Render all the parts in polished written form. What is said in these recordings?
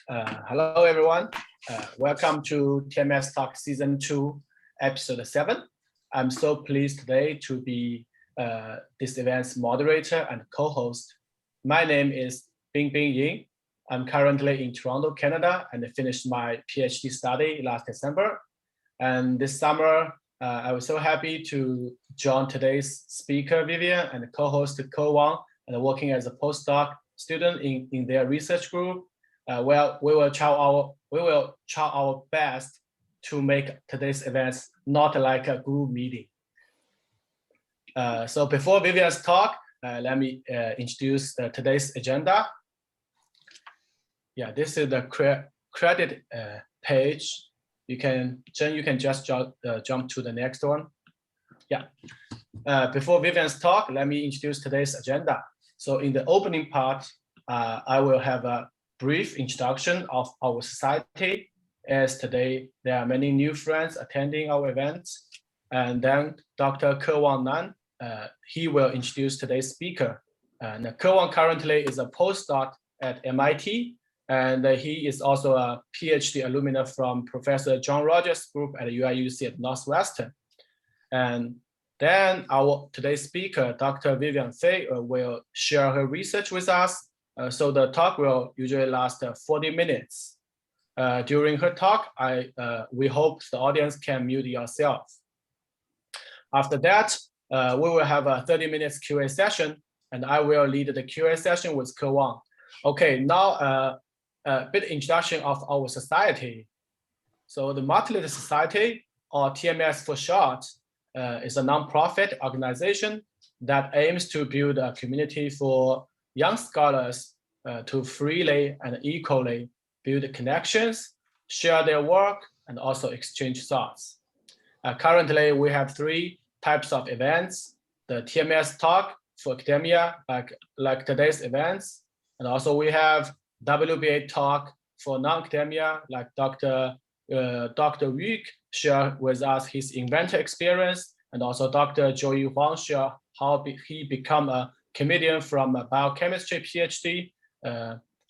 Hello, everyone. Welcome to TMS Talk Season 2, Episode 7. I'm so pleased today to be this event's moderator and co-host. My name is Binbin Ying. I'm currently in Toronto, Canada, and I finished my PhD study last December. And this summer, I was so happy to join today's speaker, Vivian, and co-host Kewang, and working as a postdoc student in their research group. Well, we will try our best to make today's events not like a group meeting. So before Vivian's talk, let me introduce today's agenda. Yeah, this is the credit page. You can just jump to the next one. Yeah. Before Vivian's talk, let me introduce today's agenda. So in the opening part, I will have a brief introduction of our society, as today there are many new friends attending our events. And then Dr. Kewang Nan, he will introduce today's speaker. And Kewang currently is a postdoc at MIT, and he is also a PhD alumni from Professor John Rogers' group at UIUC at Northwestern. And then our today's speaker, Dr. Vivian Feig, will share her research with us. So the talk will usually last 40 minutes. During her talk, we hope the audience can mute yourself. After that, we will have a 30 minutes QA session, and I will lead the QA session with Kewang. Okay, now a bit introduction of our society. So the Multilateral Society, or TMS for short, is a nonprofit organization that aims to build a community for young scholars to freely and equally build connections, share their work, and also exchange thoughts. Currently, we have 3 types of events: the TMS Talk for academia, like today's events, and also we have WBA Talk for non-academia, like Dr. Feig share with us his inventor experience, and also Dr. Joey Huang share how he become a comedian from a biochemistry PhD.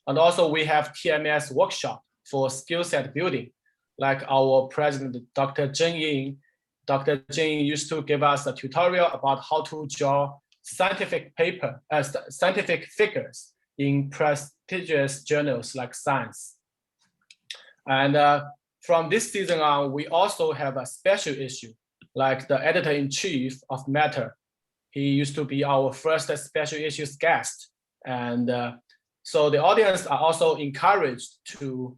And also we have TMS workshop for skill set building, like our president, Dr. Ying. Dr. Ying used to give us a tutorial about how to draw scientific figures in prestigious journals like Science. And from this season on, we also have a special issue, like the editor-in-chief of Matter. He used to be our first special issues guest. And so the audience are also encouraged to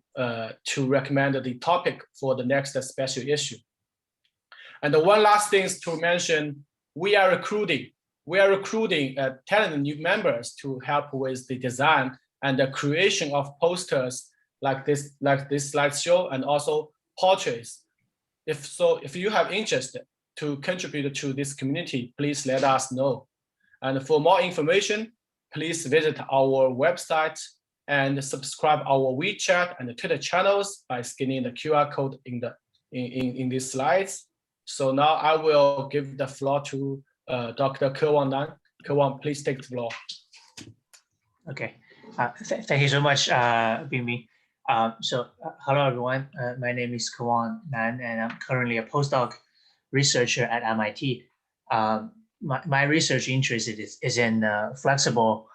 recommend the topic for the next special issue. And the one last thing is to mention, we are recruiting talented new members to help with the design and the creation of posters like this slideshow, and also portraits. If you have interest to contribute to this community, please let us know. And for more information, please visit our website and subscribe our WeChat and Twitter channels by scanning the QR code in these slides. So now I will give the floor to Dr. Kewang Nan. Kewang, please take the floor. Okay, thank you so much, Binbin. Hello everyone. My name is Kewang Nan, and I'm currently a postdoc researcher at MIT. My research interest is in flexible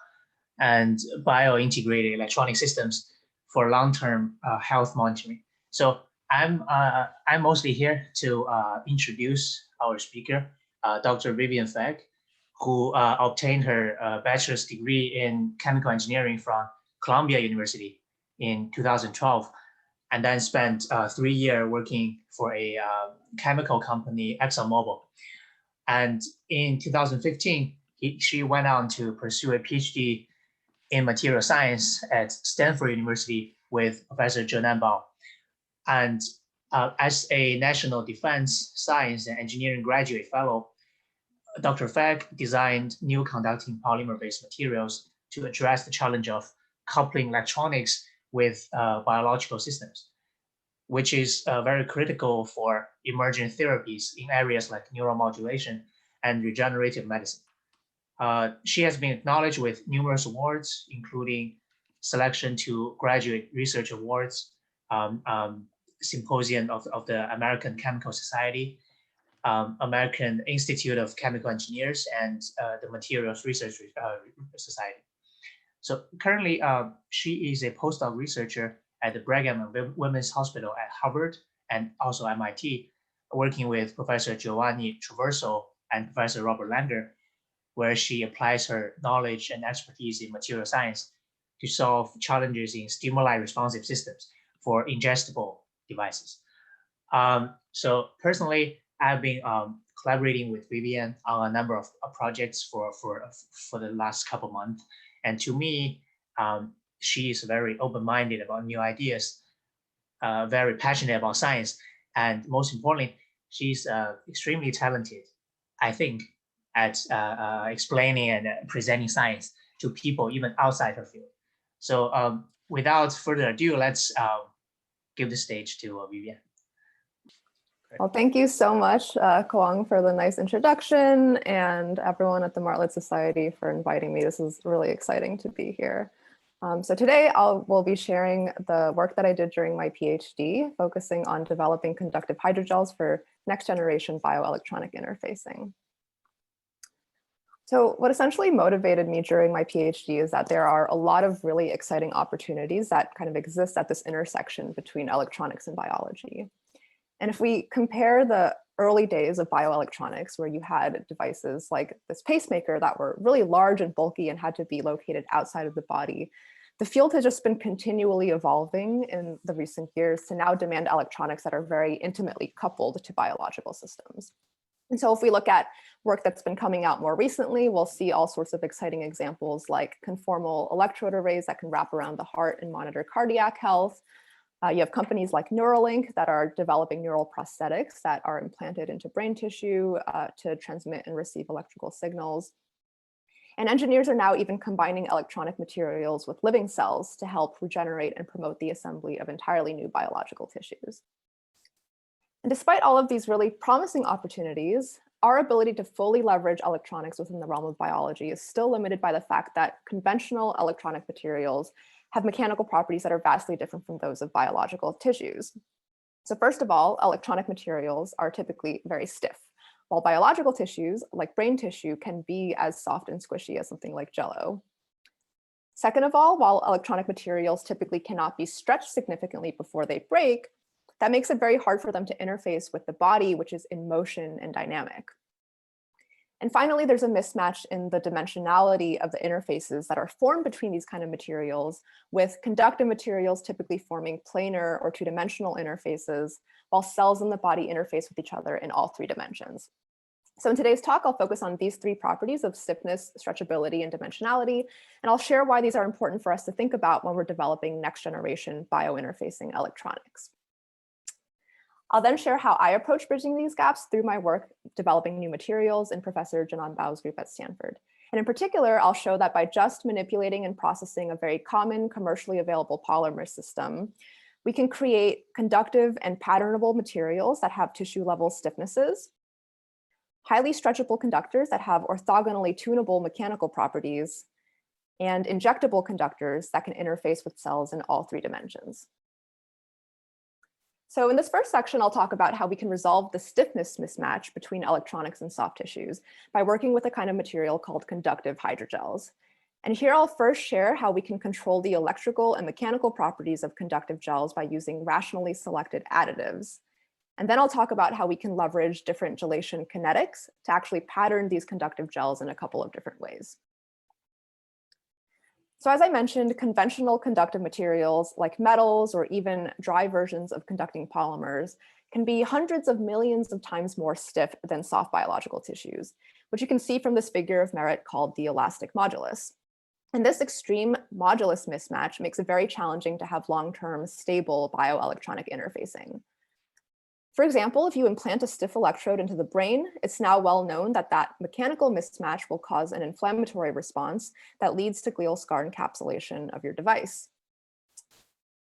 and bio-integrated electronic systems for long-term health monitoring. So I'm mostly here to introduce our speaker, Dr. Vivian Feig, who obtained her bachelor's degree in chemical engineering from Columbia University in 2012, and then spent 3 years working for a chemical company, ExxonMobil. And in 2015, she went on to pursue a PhD in material science at Stanford University with Professor Zhenan Bao. And as a National Defense Science and Engineering Graduate Fellow, Dr. Feig designed new conducting polymer-based materials to address the challenge of coupling electronics with biological systems, which is very critical for emerging therapies in areas like neuromodulation and regenerative medicine. She has been acknowledged with numerous awards, including selection to graduate research awards, symposium of the American Chemical Society, American Institute of Chemical Engineers, and the Materials Research Society. So currently, she is a postdoc researcher at the Brigham and Women's Hospital at Harvard and also MIT, working with Professor Giovanni Traverso and Professor Robert Langer, where she applies her knowledge and expertise in material science to solve challenges in stimuli-responsive systems for ingestible devices. So personally, I've been collaborating with Vivian on a number of projects for the last couple of months. And to me, she is very open-minded about new ideas, very passionate about science, and most importantly, she's extremely talented, I think, at explaining and presenting science to people even outside her field. So without further ado, let's give the stage to Vivian. Well, thank you so much, Kewang, for the nice introduction, and everyone at the Martlet Society for inviting me. This is really exciting to be here. So today we'll be sharing the work that I did during my PhD, focusing on developing conductive hydrogels for next generation bioelectronic interfacing. So what essentially motivated me during my PhD is that there are a lot of really exciting opportunities that kind of exist at this intersection between electronics and biology. And if we compare the early days of bioelectronics, where you had devices like this pacemaker that were really large and bulky and had to be located outside of the body, the field has just been continually evolving in the recent years to now demand electronics that are very intimately coupled to biological systems. And so if we look at work that's been coming out more recently, we'll see all sorts of exciting examples like conformal electrode arrays that can wrap around the heart and monitor cardiac health. You have companies like Neuralink that are developing neural prosthetics that are implanted into brain tissue to transmit and receive electrical signals. And engineers are now even combining electronic materials with living cells to help regenerate and promote the assembly of entirely new biological tissues. And despite all of these really promising opportunities, our ability to fully leverage electronics within the realm of biology is still limited by the fact that conventional electronic materials have mechanical properties that are vastly different from those of biological tissues. So first of all, electronic materials are typically very stiff, while biological tissues, like brain tissue, can be as soft and squishy as something like Jell-O. Second of all, while electronic materials typically cannot be stretched significantly before they break, that makes it very hard for them to interface with the body, which is in motion and dynamic. And finally, there's a mismatch in the dimensionality of the interfaces that are formed between these kind of materials, with conductive materials typically forming planar or two-dimensional interfaces, while cells in the body interface with each other in all three dimensions. So in today's talk, I'll focus on these three properties of stiffness, stretchability, and dimensionality, and I'll share why these are important for us to think about when we're developing next-generation biointerfacing electronics. I'll then share how I approach bridging these gaps through my work developing new materials in Professor Jinan Bao's group at Stanford. And in particular, I'll show that by just manipulating and processing a very common commercially available polymer system, we can create conductive and patternable materials that have tissue level stiffnesses, highly stretchable conductors that have orthogonally tunable mechanical properties, and injectable conductors that can interface with cells in all three dimensions. So in this first section, I'll talk about how we can resolve the stiffness mismatch between electronics and soft tissues by working with a kind of material called conductive hydrogels. And here I'll first share how we can control the electrical and mechanical properties of conductive gels by using rationally selected additives. And then I'll talk about how we can leverage different gelation kinetics to actually pattern these conductive gels in a couple of different ways. So as I mentioned, conventional conductive materials like metals or even dry versions of conducting polymers can be hundreds of millions of times more stiff than soft biological tissues, which you can see from this figure of merit called the elastic modulus. And this extreme modulus mismatch makes it very challenging to have long-term stable bioelectronic interfacing. For example, if you implant a stiff electrode into the brain, it's now well known that that mechanical mismatch will cause an inflammatory response that leads to glial scar encapsulation of your device.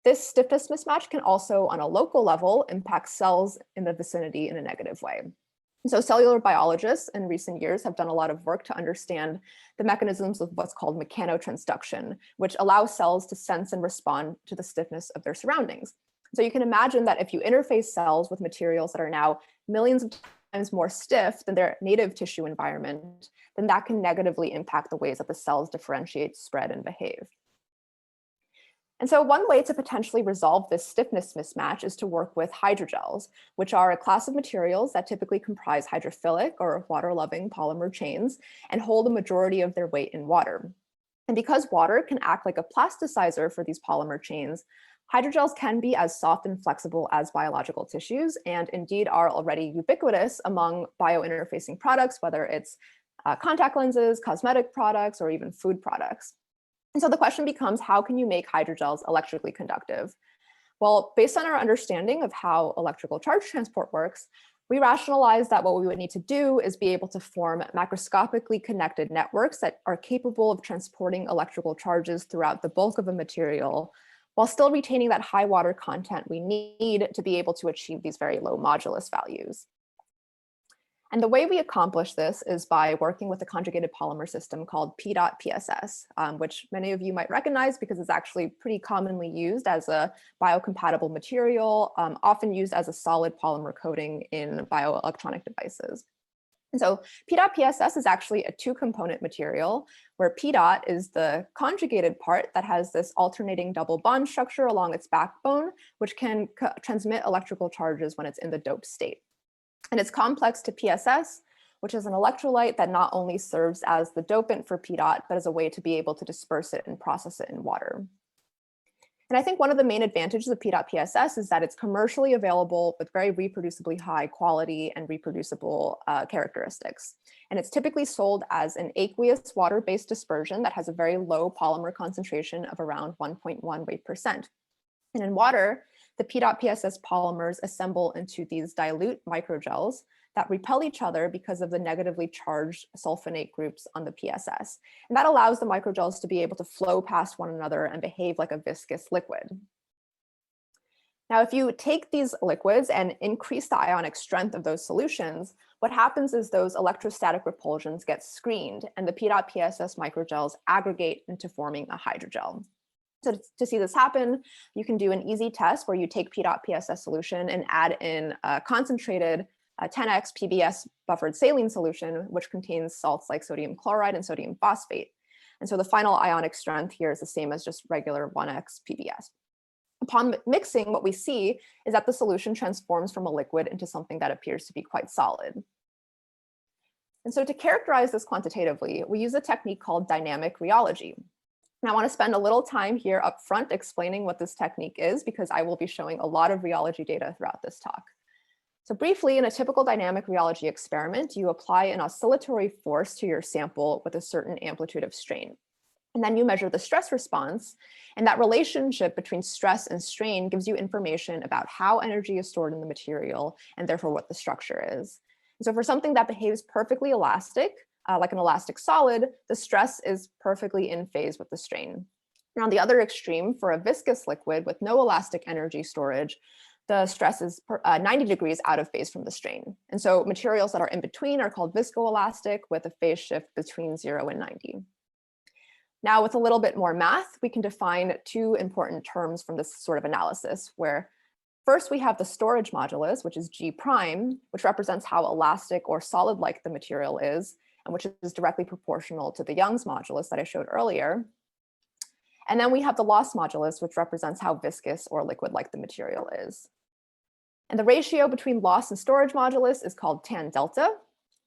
This stiffness mismatch can also, on a local level, impact cells in the vicinity in a negative way. And so cellular biologists in recent years have done a lot of work to understand the mechanisms of what's called mechanotransduction, which allows cells to sense and respond to the stiffness of their surroundings. So you can imagine that if you interface cells with materials that are now millions of times more stiff than their native tissue environment, then that can negatively impact the ways that the cells differentiate, spread, and behave. And so one way to potentially resolve this stiffness mismatch is to work with hydrogels, which are a class of materials that typically comprise hydrophilic or water-loving polymer chains and hold a majority of their weight in water. And because water can act like a plasticizer for these polymer chains, hydrogels can be as soft and flexible as biological tissues, and indeed are already ubiquitous among biointerfacing products, whether it's contact lenses, cosmetic products, or even food products. And so the question becomes, how can you make hydrogels electrically conductive? Well, based on our understanding of how electrical charge transport works, we rationalized that what we would need to do is be able to form macroscopically connected networks that are capable of transporting electrical charges throughout the bulk of a material, while still retaining that high water content we need to be able to achieve these very low modulus values. And the way we accomplish this is by working with a conjugated polymer system called P.PSS, which many of you might recognize because it's actually pretty commonly used as a biocompatible material, often used as a solid polymer coating in bioelectronic devices. And so P.PSS is actually a two-component material where P. is the conjugated part that has this alternating double bond structure along its backbone, which can transmit electrical charges when it's in the doped state. And it's complex to PSS, which is an electrolyte that not only serves as the dopant for P. but as a way to be able to disperse it and process it in water. And I think one of the main advantages of P.PSS is that it's commercially available with very reproducibly high quality and reproducible characteristics. And it's typically sold as an aqueous water-based dispersion that has a very low polymer concentration of around 1.1 weight percent. And in water, the P.PSS polymers assemble into these dilute microgels that repel each other because of the negatively charged sulfonate groups on the PSS. And that allows the microgels to be able to flow past one another and behave like a viscous liquid. Now, if you take these liquids and increase the ionic strength of those solutions, what happens is those electrostatic repulsions get screened and the P.PSS microgels aggregate into forming a hydrogel. So to see this happen, you can do an easy test where you take P.PSS solution and add in a concentrated 10x PBS buffered saline solution, which contains salts like sodium chloride and sodium phosphate. And so the final ionic strength here is the same as just regular 1x PBS. Upon mixing, what we see is that the solution transforms from a liquid into something that appears to be quite solid. And so to characterize this quantitatively, we use a technique called dynamic rheology. And I want to spend a little time here up front explaining what this technique is, because I will be showing a lot of rheology data throughout this talk. So briefly, in a typical dynamic rheology experiment, you apply an oscillatory force to your sample with a certain amplitude of strain. And then you measure the stress response, and that relationship between stress and strain gives you information about how energy is stored in the material and therefore what the structure is. And so for something that behaves perfectly elastic, like an elastic solid, the stress is perfectly in phase with the strain. And on the other extreme, for a viscous liquid with no elastic energy storage, the stress is 90 degrees out of phase from the strain. And so materials that are in between are called viscoelastic with a phase shift between 0 and 90. Now, with a little bit more math, we can define two important terms from this sort of analysis, where first we have the storage modulus, which is G prime, which represents how elastic or solid-like the material is, and which is directly proportional to the Young's modulus that I showed earlier. And then we have the loss modulus, which represents how viscous or liquid-like the material is. And the ratio between loss and storage modulus is called tan delta.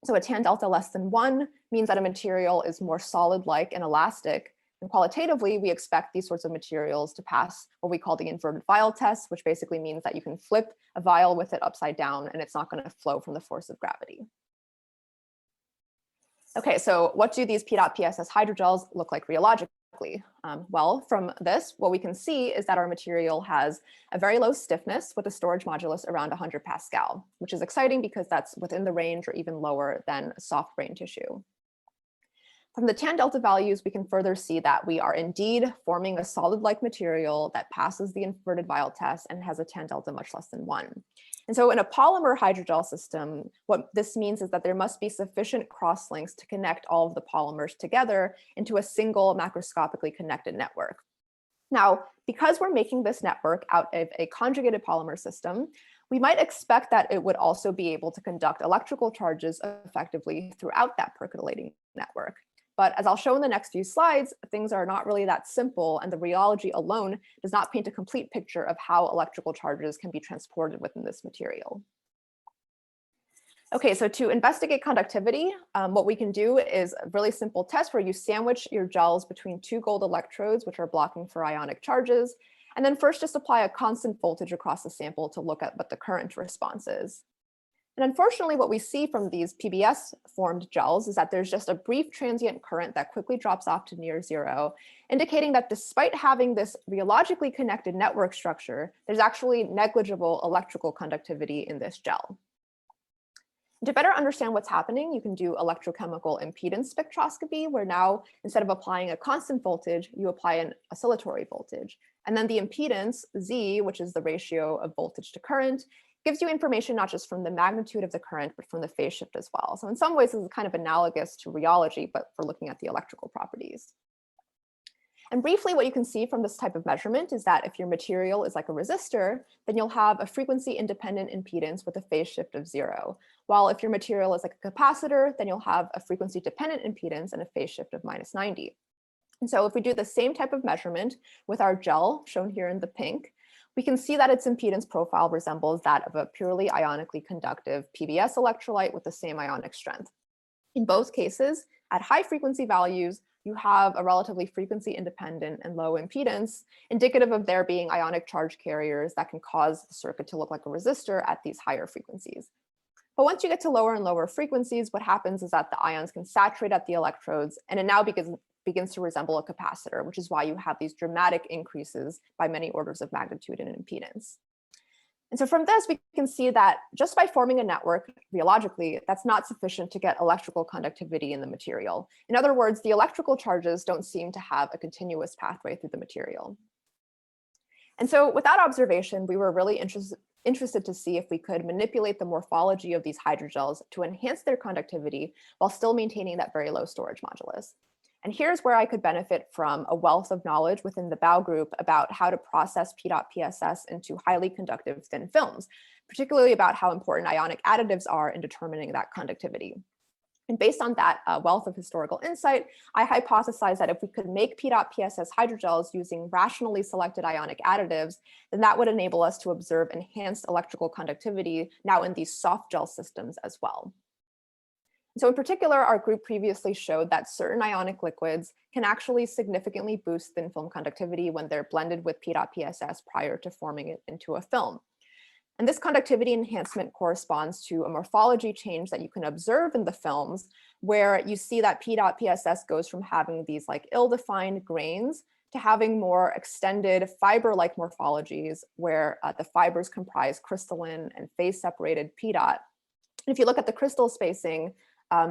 So a tan delta less than 1 means that a material is more solid-like and elastic. And qualitatively, we expect these sorts of materials to pass what we call the inverted vial test, which basically means that you can flip a vial with it upside down and it's not going to flow from the force of gravity. Okay, so what do these P.PSS hydrogels look like rheologically? Well, from this, what we can see is that our material has a very low stiffness with a storage modulus around 100 Pascal, which is exciting because that's within the range or even lower than soft brain tissue. From the tan delta values, we can further see that we are indeed forming a solid-like material that passes the inverted vial test and has a tan delta much less than 1. And so in a polymer hydrogel system, what this means is that there must be sufficient crosslinks to connect all of the polymers together into a single macroscopically connected network. Now, because we're making this network out of a conjugated polymer system, we might expect that it would also be able to conduct electrical charges effectively throughout that percolating network. But as I'll show in the next few slides, things are not really that simple, and the rheology alone does not paint a complete picture of how electrical charges can be transported within this material. Okay, so to investigate conductivity, what we can do is a really simple test where you sandwich your gels between two gold electrodes, which are blocking for ionic charges, and then first just apply a constant voltage across the sample to look at what the current response is. And unfortunately, what we see from these PBS-formed gels is that there's just a brief transient current that quickly drops off to near zero, indicating that despite having this rheologically connected network structure, there's actually negligible electrical conductivity in this gel. To better understand what's happening, you can do electrochemical impedance spectroscopy, where now, instead of applying a constant voltage, you apply an oscillatory voltage. And then the impedance, Z, which is the ratio of voltage to current, gives you information not just from the magnitude of the current, but from the phase shift as well. So in some ways, this is kind of analogous to rheology, but for looking at the electrical properties. And briefly, what you can see from this type of measurement is that if your material is like a resistor, then you'll have a frequency-independent impedance with a phase shift of 0. While if your material is like a capacitor, then you'll have a frequency-dependent impedance and a phase shift of -90. And so if we do the same type of measurement with our gel, shown here in the pink, we can see that its impedance profile resembles that of a purely ionically conductive PBS electrolyte with the same ionic strength. In both cases, at high frequency values, you have a relatively frequency independent and low impedance, indicative of there being ionic charge carriers that can cause the circuit to look like a resistor at these higher frequencies. But once you get to lower and lower frequencies, what happens is that the ions can saturate at the electrodes, and it now begins to resemble a capacitor, which is why you have these dramatic increases by many orders of magnitude in impedance. And so from this, we can see that just by forming a network rheologically, that's not sufficient to get electrical conductivity in the material. In other words, the electrical charges don't seem to have a continuous pathway through the material. And so with that observation, we were really interested to see if we could manipulate the morphology of these hydrogels to enhance their conductivity while still maintaining that very low storage modulus. And here's where I could benefit from a wealth of knowledge within the BAO group about how to process PDOT-PSS into highly conductive thin films, particularly about how important ionic additives are in determining that conductivity. And based on that wealth of historical insight, I hypothesized that if we could make PDOT-PSS hydrogels using rationally selected ionic additives, then that would enable us to observe enhanced electrical conductivity now in these soft gel systems as well. So in particular, our group previously showed that certain ionic liquids can actually significantly boost thin film conductivity when they're blended with PDOT-PSS prior to forming it into a film. And this conductivity enhancement corresponds to a morphology change that you can observe in the films, where you see that PDOT-PSS goes from having these like ill-defined grains to having more extended fiber-like morphologies, where the fibers comprise crystalline and phase-separated PDOT. And if you look at the crystal spacing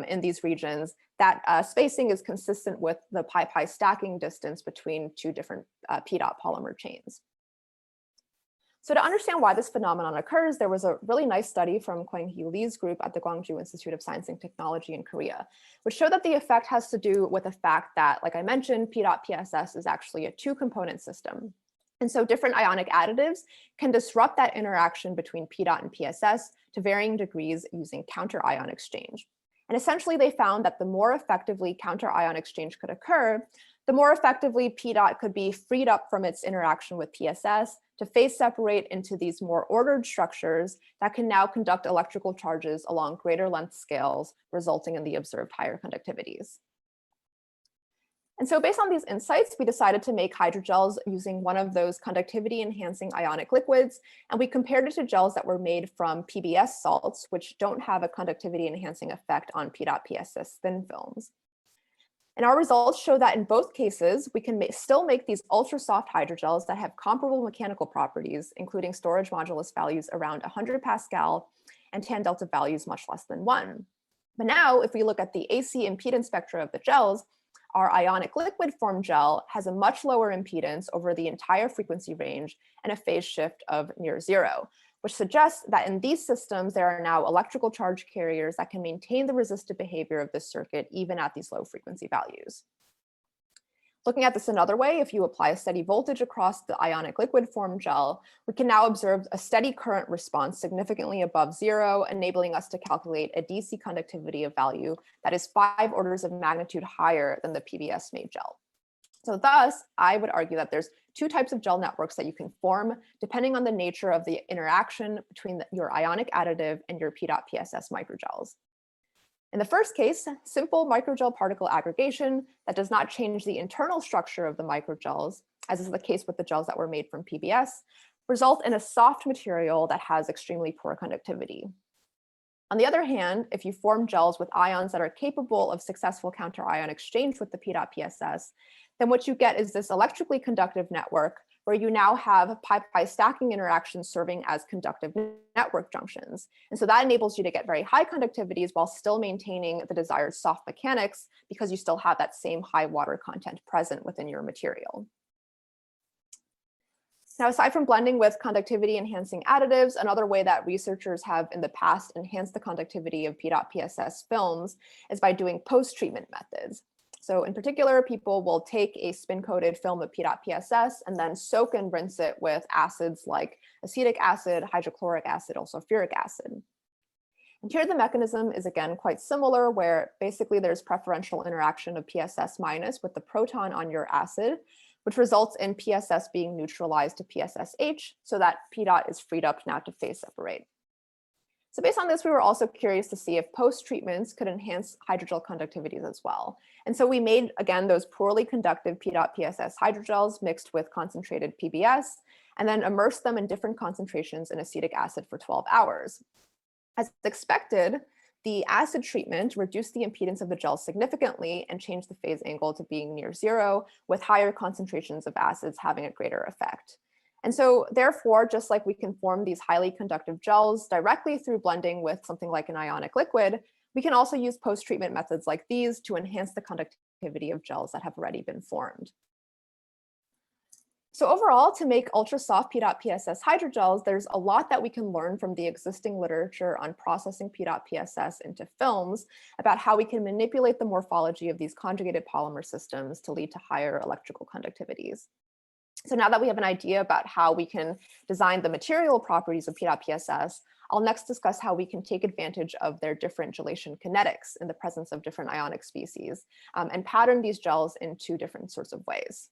in these regions, that spacing is consistent with the pi-pi stacking distance between two different PDOT polymer chains. So to understand why this phenomenon occurs, there was a really nice study from Kwang-Hee Lee's group at the Gwangju Institute of Science and Technology in Korea, which showed that the effect has to do with the fact that, like I mentioned, PDOT-PSS is actually a two-component system. And so different ionic additives can disrupt that interaction between PDOT and PSS to varying degrees using counter-ion exchange. And essentially, they found that the more effectively counter-ion exchange could occur, the more effectively PDOT could be freed up from its interaction with PSS to phase separate into these more ordered structures that can now conduct electrical charges along greater length scales, resulting in the observed higher conductivities. And so based on these insights, we decided to make hydrogels using one of those conductivity enhancing ionic liquids. And we compared it to gels that were made from PBS salts, which don't have a conductivity enhancing effect on PDOT-PSS thin films. And our results show that in both cases, we can still make these ultra soft hydrogels that have comparable mechanical properties, including storage modulus values around 100 Pascal and tan delta values much less than 1. But now, if we look at the AC impedance spectra of the gels, our ionic liquid form gel has a much lower impedance over the entire frequency range and a phase shift of near 0, which suggests that in these systems, there are now electrical charge carriers that can maintain the resistive behavior of this circuit even at these low frequency values. Looking at this another way, if you apply a steady voltage across the ionic liquid form gel, we can now observe a steady current response significantly above zero, enabling us to calculate a DC conductivity of value that is 5 orders of magnitude higher than the PBS made gel. So thus, I would argue that there's 2 types of gel networks that you can form depending on the nature of the interaction between your ionic additive and your P.PSS microgels. In the first case, simple microgel particle aggregation that does not change the internal structure of the microgels, as is the case with the gels that were made from PBS, result in a soft material that has extremely poor conductivity. On the other hand, if you form gels with ions that are capable of successful counter-ion exchange with the P.PSS, then what you get is this electrically conductive network where you now have pi-pi stacking interactions serving as conductive network junctions. And so that enables you to get very high conductivities while still maintaining the desired soft mechanics because you still have that same high water content present within your material. Now, aside from blending with conductivity enhancing additives, another way that researchers have in the past enhanced the conductivity of P.PSS films is by doing post-treatment methods. So in particular, people will take a spin-coated film of P.PSS and then soak and rinse it with acids like acetic acid, hydrochloric acid, or sulfuric acid. And here the mechanism is again quite similar, where basically there's preferential interaction of PSS minus with the proton on your acid, which results in PSS being neutralized to PSSH so that P. is freed up now to phase separate. So based on this, we were also curious to see if post-treatments could enhance hydrogel conductivities as well. And so we made, again, those poorly conductive P.PSS hydrogels mixed with concentrated PBS, and then immersed them in different concentrations in acetic acid for 12 hours. As expected, the acid treatment reduced the impedance of the gel significantly and changed the phase angle to being near zero, with higher concentrations of acids having a greater effect. And so therefore, just like we can form these highly conductive gels directly through blending with something like an ionic liquid, we can also use post-treatment methods like these to enhance the conductivity of gels that have already been formed. So overall, to make ultra-soft P.PSS hydrogels, there's a lot that we can learn from the existing literature on processing P.PSS into films about how we can manipulate the morphology of these conjugated polymer systems to lead to higher electrical conductivities. So now that we have an idea about how we can design the material properties of P.PSS, I'll next discuss how we can take advantage of their different gelation kinetics in the presence of different ionic species and pattern these gels in 2 different sorts of ways.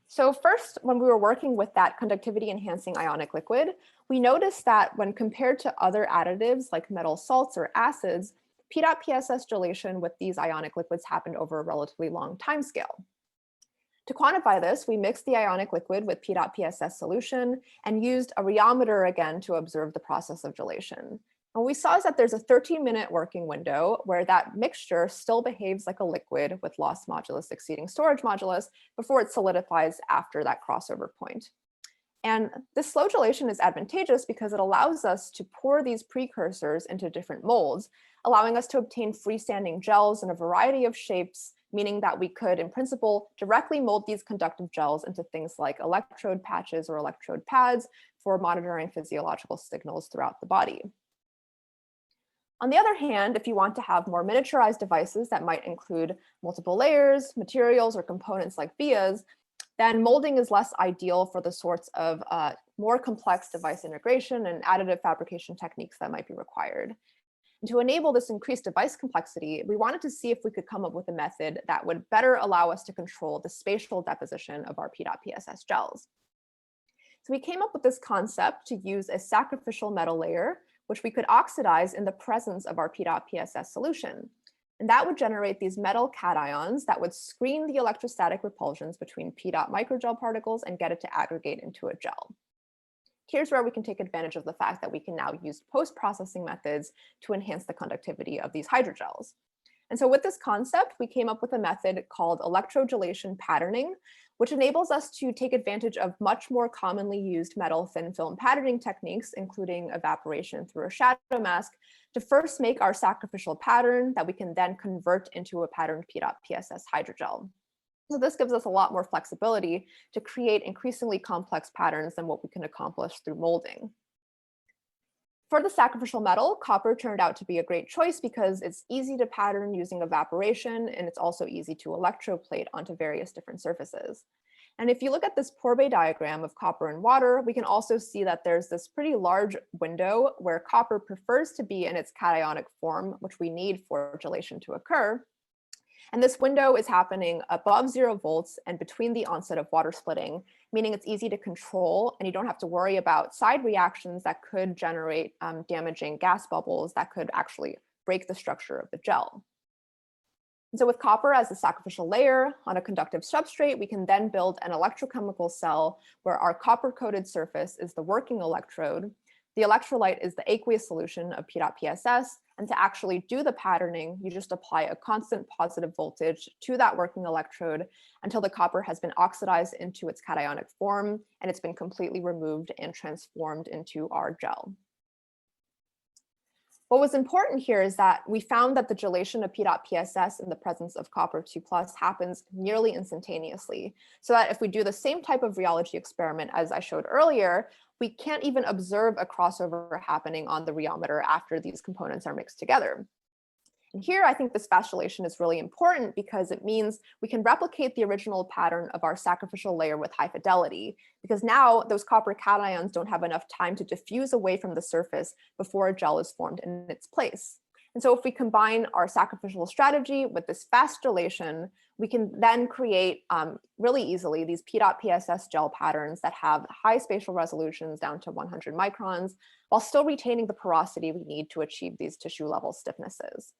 So first, when we were working with that conductivity enhancing ionic liquid, we noticed that when compared to other additives like metal salts or acids, P.PSS gelation with these ionic liquids happened over a relatively long time scale. To quantify this, we mixed the ionic liquid with P.PSS solution and used a rheometer again to observe the process of gelation. And what we saw is that there's a 13-minute working window where that mixture still behaves like a liquid with loss modulus exceeding storage modulus before it solidifies after that crossover point. And this slow gelation is advantageous because it allows us to pour these precursors into different molds, allowing us to obtain freestanding gels in a variety of shapes, meaning that we could, in principle, directly mold these conductive gels into things like electrode patches or electrode pads for monitoring physiological signals throughout the body. On the other hand, if you want to have more miniaturized devices that might include multiple layers, materials, or components like vias, then molding is less ideal for the sorts of more complex device integration and additive fabrication techniques that might be required. And to enable this increased device complexity, we wanted to see if we could come up with a method that would better allow us to control the spatial deposition of our P.PSS gels. So we came up with this concept to use a sacrificial metal layer, which we could oxidize in the presence of our P.PSS solution. And that would generate these metal cations that would screen the electrostatic repulsions between P.microgel particles and get it to aggregate into a gel. Here's where we can take advantage of the fact that we can now use post-processing methods to enhance the conductivity of these hydrogels. And so with this concept, we came up with a method called electrogelation patterning, which enables us to take advantage of much more commonly used metal thin film patterning techniques, including evaporation through a shadow mask, to first make our sacrificial pattern that we can then convert into a patterned P.PSS hydrogel. So this gives us a lot more flexibility to create increasingly complex patterns than what we can accomplish through molding. For the sacrificial metal, copper turned out to be a great choice because it's easy to pattern using evaporation, and it's also easy to electroplate onto various different surfaces. And if you look at this Pourbaix diagram of copper and water, we can also see that there's this pretty large window where copper prefers to be in its cationic form, which we need for gelation to occur. And this window is happening above 0 volts and between the onset of water splitting, meaning it's easy to control and you don't have to worry about side reactions that could generate damaging gas bubbles that could actually break the structure of the gel. And so with copper as the sacrificial layer on a conductive substrate, we can then build an electrochemical cell where our copper-coated surface is the working electrode. The electrolyte is the aqueous solution of P.PSS, and to actually do the patterning, you just apply a constant positive voltage to that working electrode until the copper has been oxidized into its cationic form and it's been completely removed and transformed into our gel. What was important here is that we found that the gelation of P.PSS in the presence of copper 2+ happens nearly instantaneously, so that if we do the same type of rheology experiment as I showed earlier, we can't even observe a crossover happening on the rheometer after these components are mixed together. And here, I think this spatialization is really important because it means we can replicate the original pattern of our sacrificial layer with high fidelity, because now those copper cations don't have enough time to diffuse away from the surface before a gel is formed in its place. And so if we combine our sacrificial strategy with this fast gelation, we can then create really easily these P.PSS gel patterns that have high spatial resolutions down to 100 microns, while still retaining the porosity we need to achieve these tissue level stiffnesses.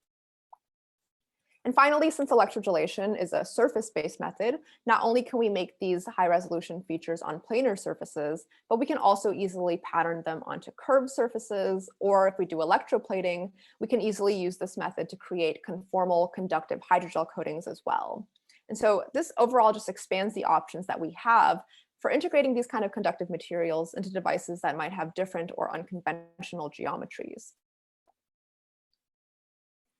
And finally, since electrogelation is a surface-based method, not only can we make these high-resolution features on planar surfaces, but we can also easily pattern them onto curved surfaces, or if we do electroplating, we can easily use this method to create conformal conductive hydrogel coatings as well. And so this overall just expands the options that we have for integrating these kind of conductive materials into devices that might have different or unconventional geometries.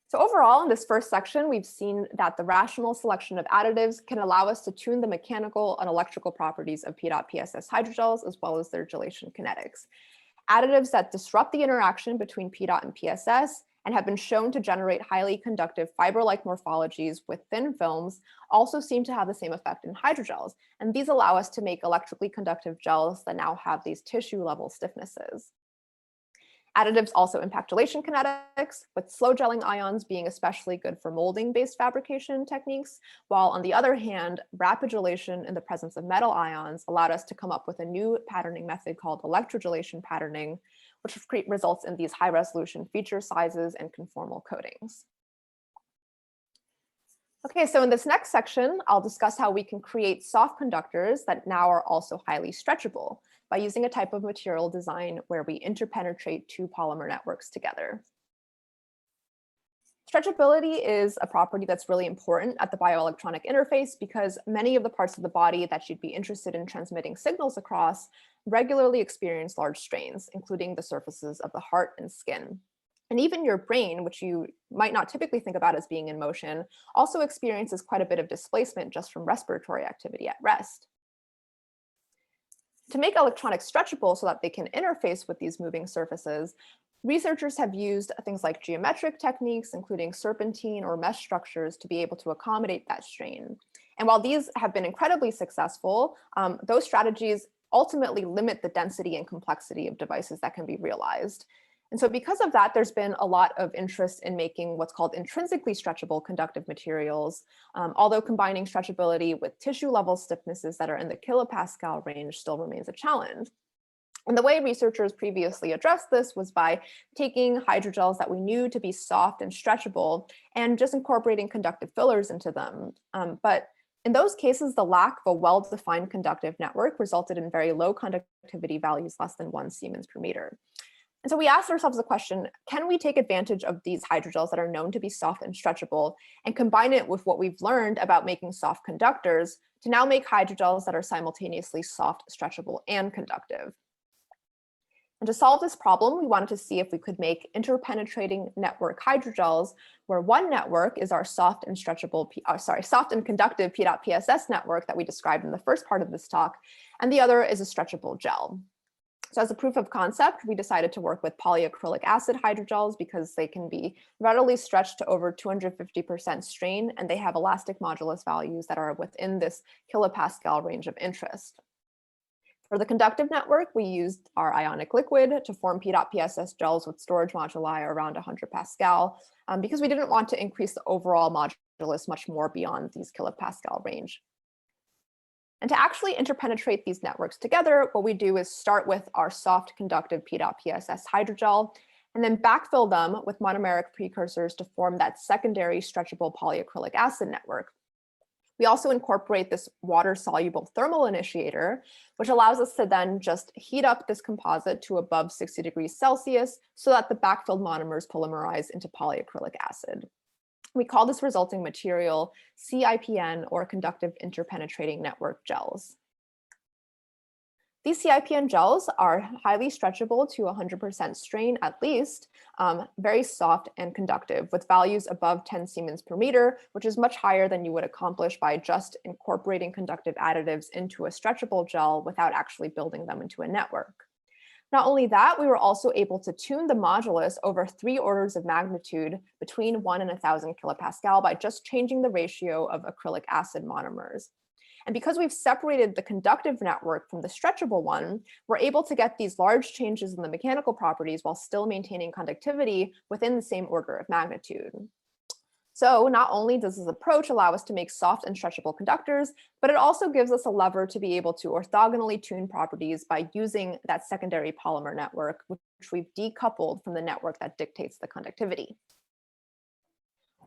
So overall, in this first section, we've seen that the rational selection of additives can allow us to tune the mechanical and electrical properties of P.PSS hydrogels, as well as their gelation kinetics. Additives that disrupt the interaction between P. and PSS and have been shown to generate highly conductive fiber-like morphologies with thin films also seem to have the same effect in hydrogels. And these allow us to make electrically conductive gels that now have these tissue-level stiffnesses. Additives also impact gelation kinetics, with slow gelling ions being especially good for molding-based fabrication techniques, while on the other hand, rapid gelation in the presence of metal ions allowed us to come up with a new patterning method called electrogelation patterning, which results in these high-resolution feature sizes and conformal coatings. Okay, so in this next section, I'll discuss how we can create soft conductors that now are also highly stretchable by using a type of material design where we interpenetrate two polymer networks together. Stretchability is a property that's really important at the bioelectronic interface because many of the parts of the body that you'd be interested in transmitting signals across regularly experience large strains, including the surfaces of the heart and skin. And even your brain, which you might not typically think about as being in motion, also experiences quite a bit of displacement just from respiratory activity at rest. To make electronics stretchable so that they can interface with these moving surfaces, researchers have used things like geometric techniques, including serpentine or mesh structures, to be able to accommodate that strain. And while these have been incredibly successful, those strategies ultimately limit the density and complexity of devices that can be realized. And so because of that, there's been a lot of interest in making what's called intrinsically stretchable conductive materials, although combining stretchability with tissue level stiffnesses that are in the kilopascal range still remains a challenge. And the way researchers previously addressed this was by taking hydrogels that we knew to be soft and stretchable and just incorporating conductive fillers into them. But in those cases, the lack of a well-defined conductive network resulted in very low conductivity values, less than 1 Siemens per meter. And so we asked ourselves the question, can we take advantage of these hydrogels that are known to be soft and stretchable and combine it with what we've learned about making soft conductors to now make hydrogels that are simultaneously soft, stretchable, and conductive? And to solve this problem, we wanted to see if we could make interpenetrating network hydrogels, where one network is our soft and conductive P.PSS network that we described in the first part of this talk, and the other is a stretchable gel. So as a proof of concept, we decided to work with polyacrylic acid hydrogels because they can be readily stretched to over 250% strain, and they have elastic modulus values that are within this kilopascal range of interest. For the conductive network, we used our ionic liquid to form P.PSS gels with storage moduli around 100 Pascal because we didn't want to increase the overall modulus much more beyond these kilopascal range. And to actually interpenetrate these networks together, what we do is start with our soft conductive P.PSS hydrogel and then backfill them with monomeric precursors to form that secondary stretchable polyacrylic acid network. We also incorporate this water-soluble thermal initiator, which allows us to then just heat up this composite to above 60 degrees Celsius so that the backfilled monomers polymerize into polyacrylic acid. We call this resulting material CIPN, or conductive interpenetrating network gels. These CIPN gels are highly stretchable to 100% strain at least, very soft and conductive with values above 10 Siemens per meter, which is much higher than you would accomplish by just incorporating conductive additives into a stretchable gel without actually building them into a network. Not only that, we were also able to tune the modulus over 3 orders of magnitude between 1 and 1,000 kilopascal by just changing the ratio of acrylic acid monomers. And because we've separated the conductive network from the stretchable one, we're able to get these large changes in the mechanical properties while still maintaining conductivity within the same order of magnitude. So not only does this approach allow us to make soft and stretchable conductors, but it also gives us a lever to be able to orthogonally tune properties by using that secondary polymer network, which we've decoupled from the network that dictates the conductivity.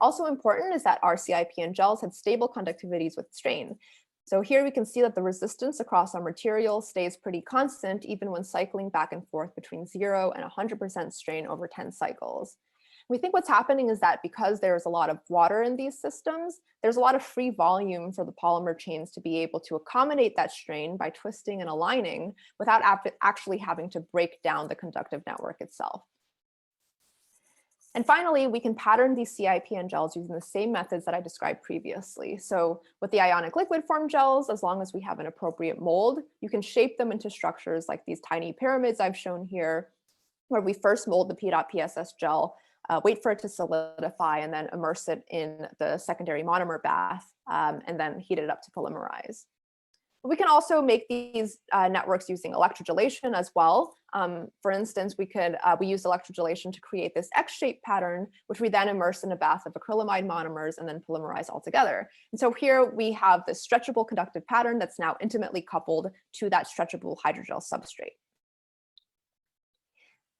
Also important is that our CIPN gels had stable conductivities with strain. So here we can see that the resistance across our material stays pretty constant even when cycling back and forth between 0 and 100% strain over 10 cycles. We think what's happening is that because there's a lot of water in these systems, there's a lot of free volume for the polymer chains to be able to accommodate that strain by twisting and aligning without actually having to break down the conductive network itself. And finally, we can pattern these CIPN gels using the same methods that I described previously. So with the ionic liquid form gels, as long as we have an appropriate mold, you can shape them into structures like these tiny pyramids I've shown here, where we first mold the P.PSS gel, wait for it to solidify, and then immerse it in the secondary monomer bath, and then heat it up to polymerize. We can also make these networks using electrogelation as well. For instance, we use electrogelation to create this X-shaped pattern, which we then immerse in a bath of acrylamide monomers and then polymerize all together. And so here we have this stretchable conductive pattern that's now intimately coupled to that stretchable hydrogel substrate.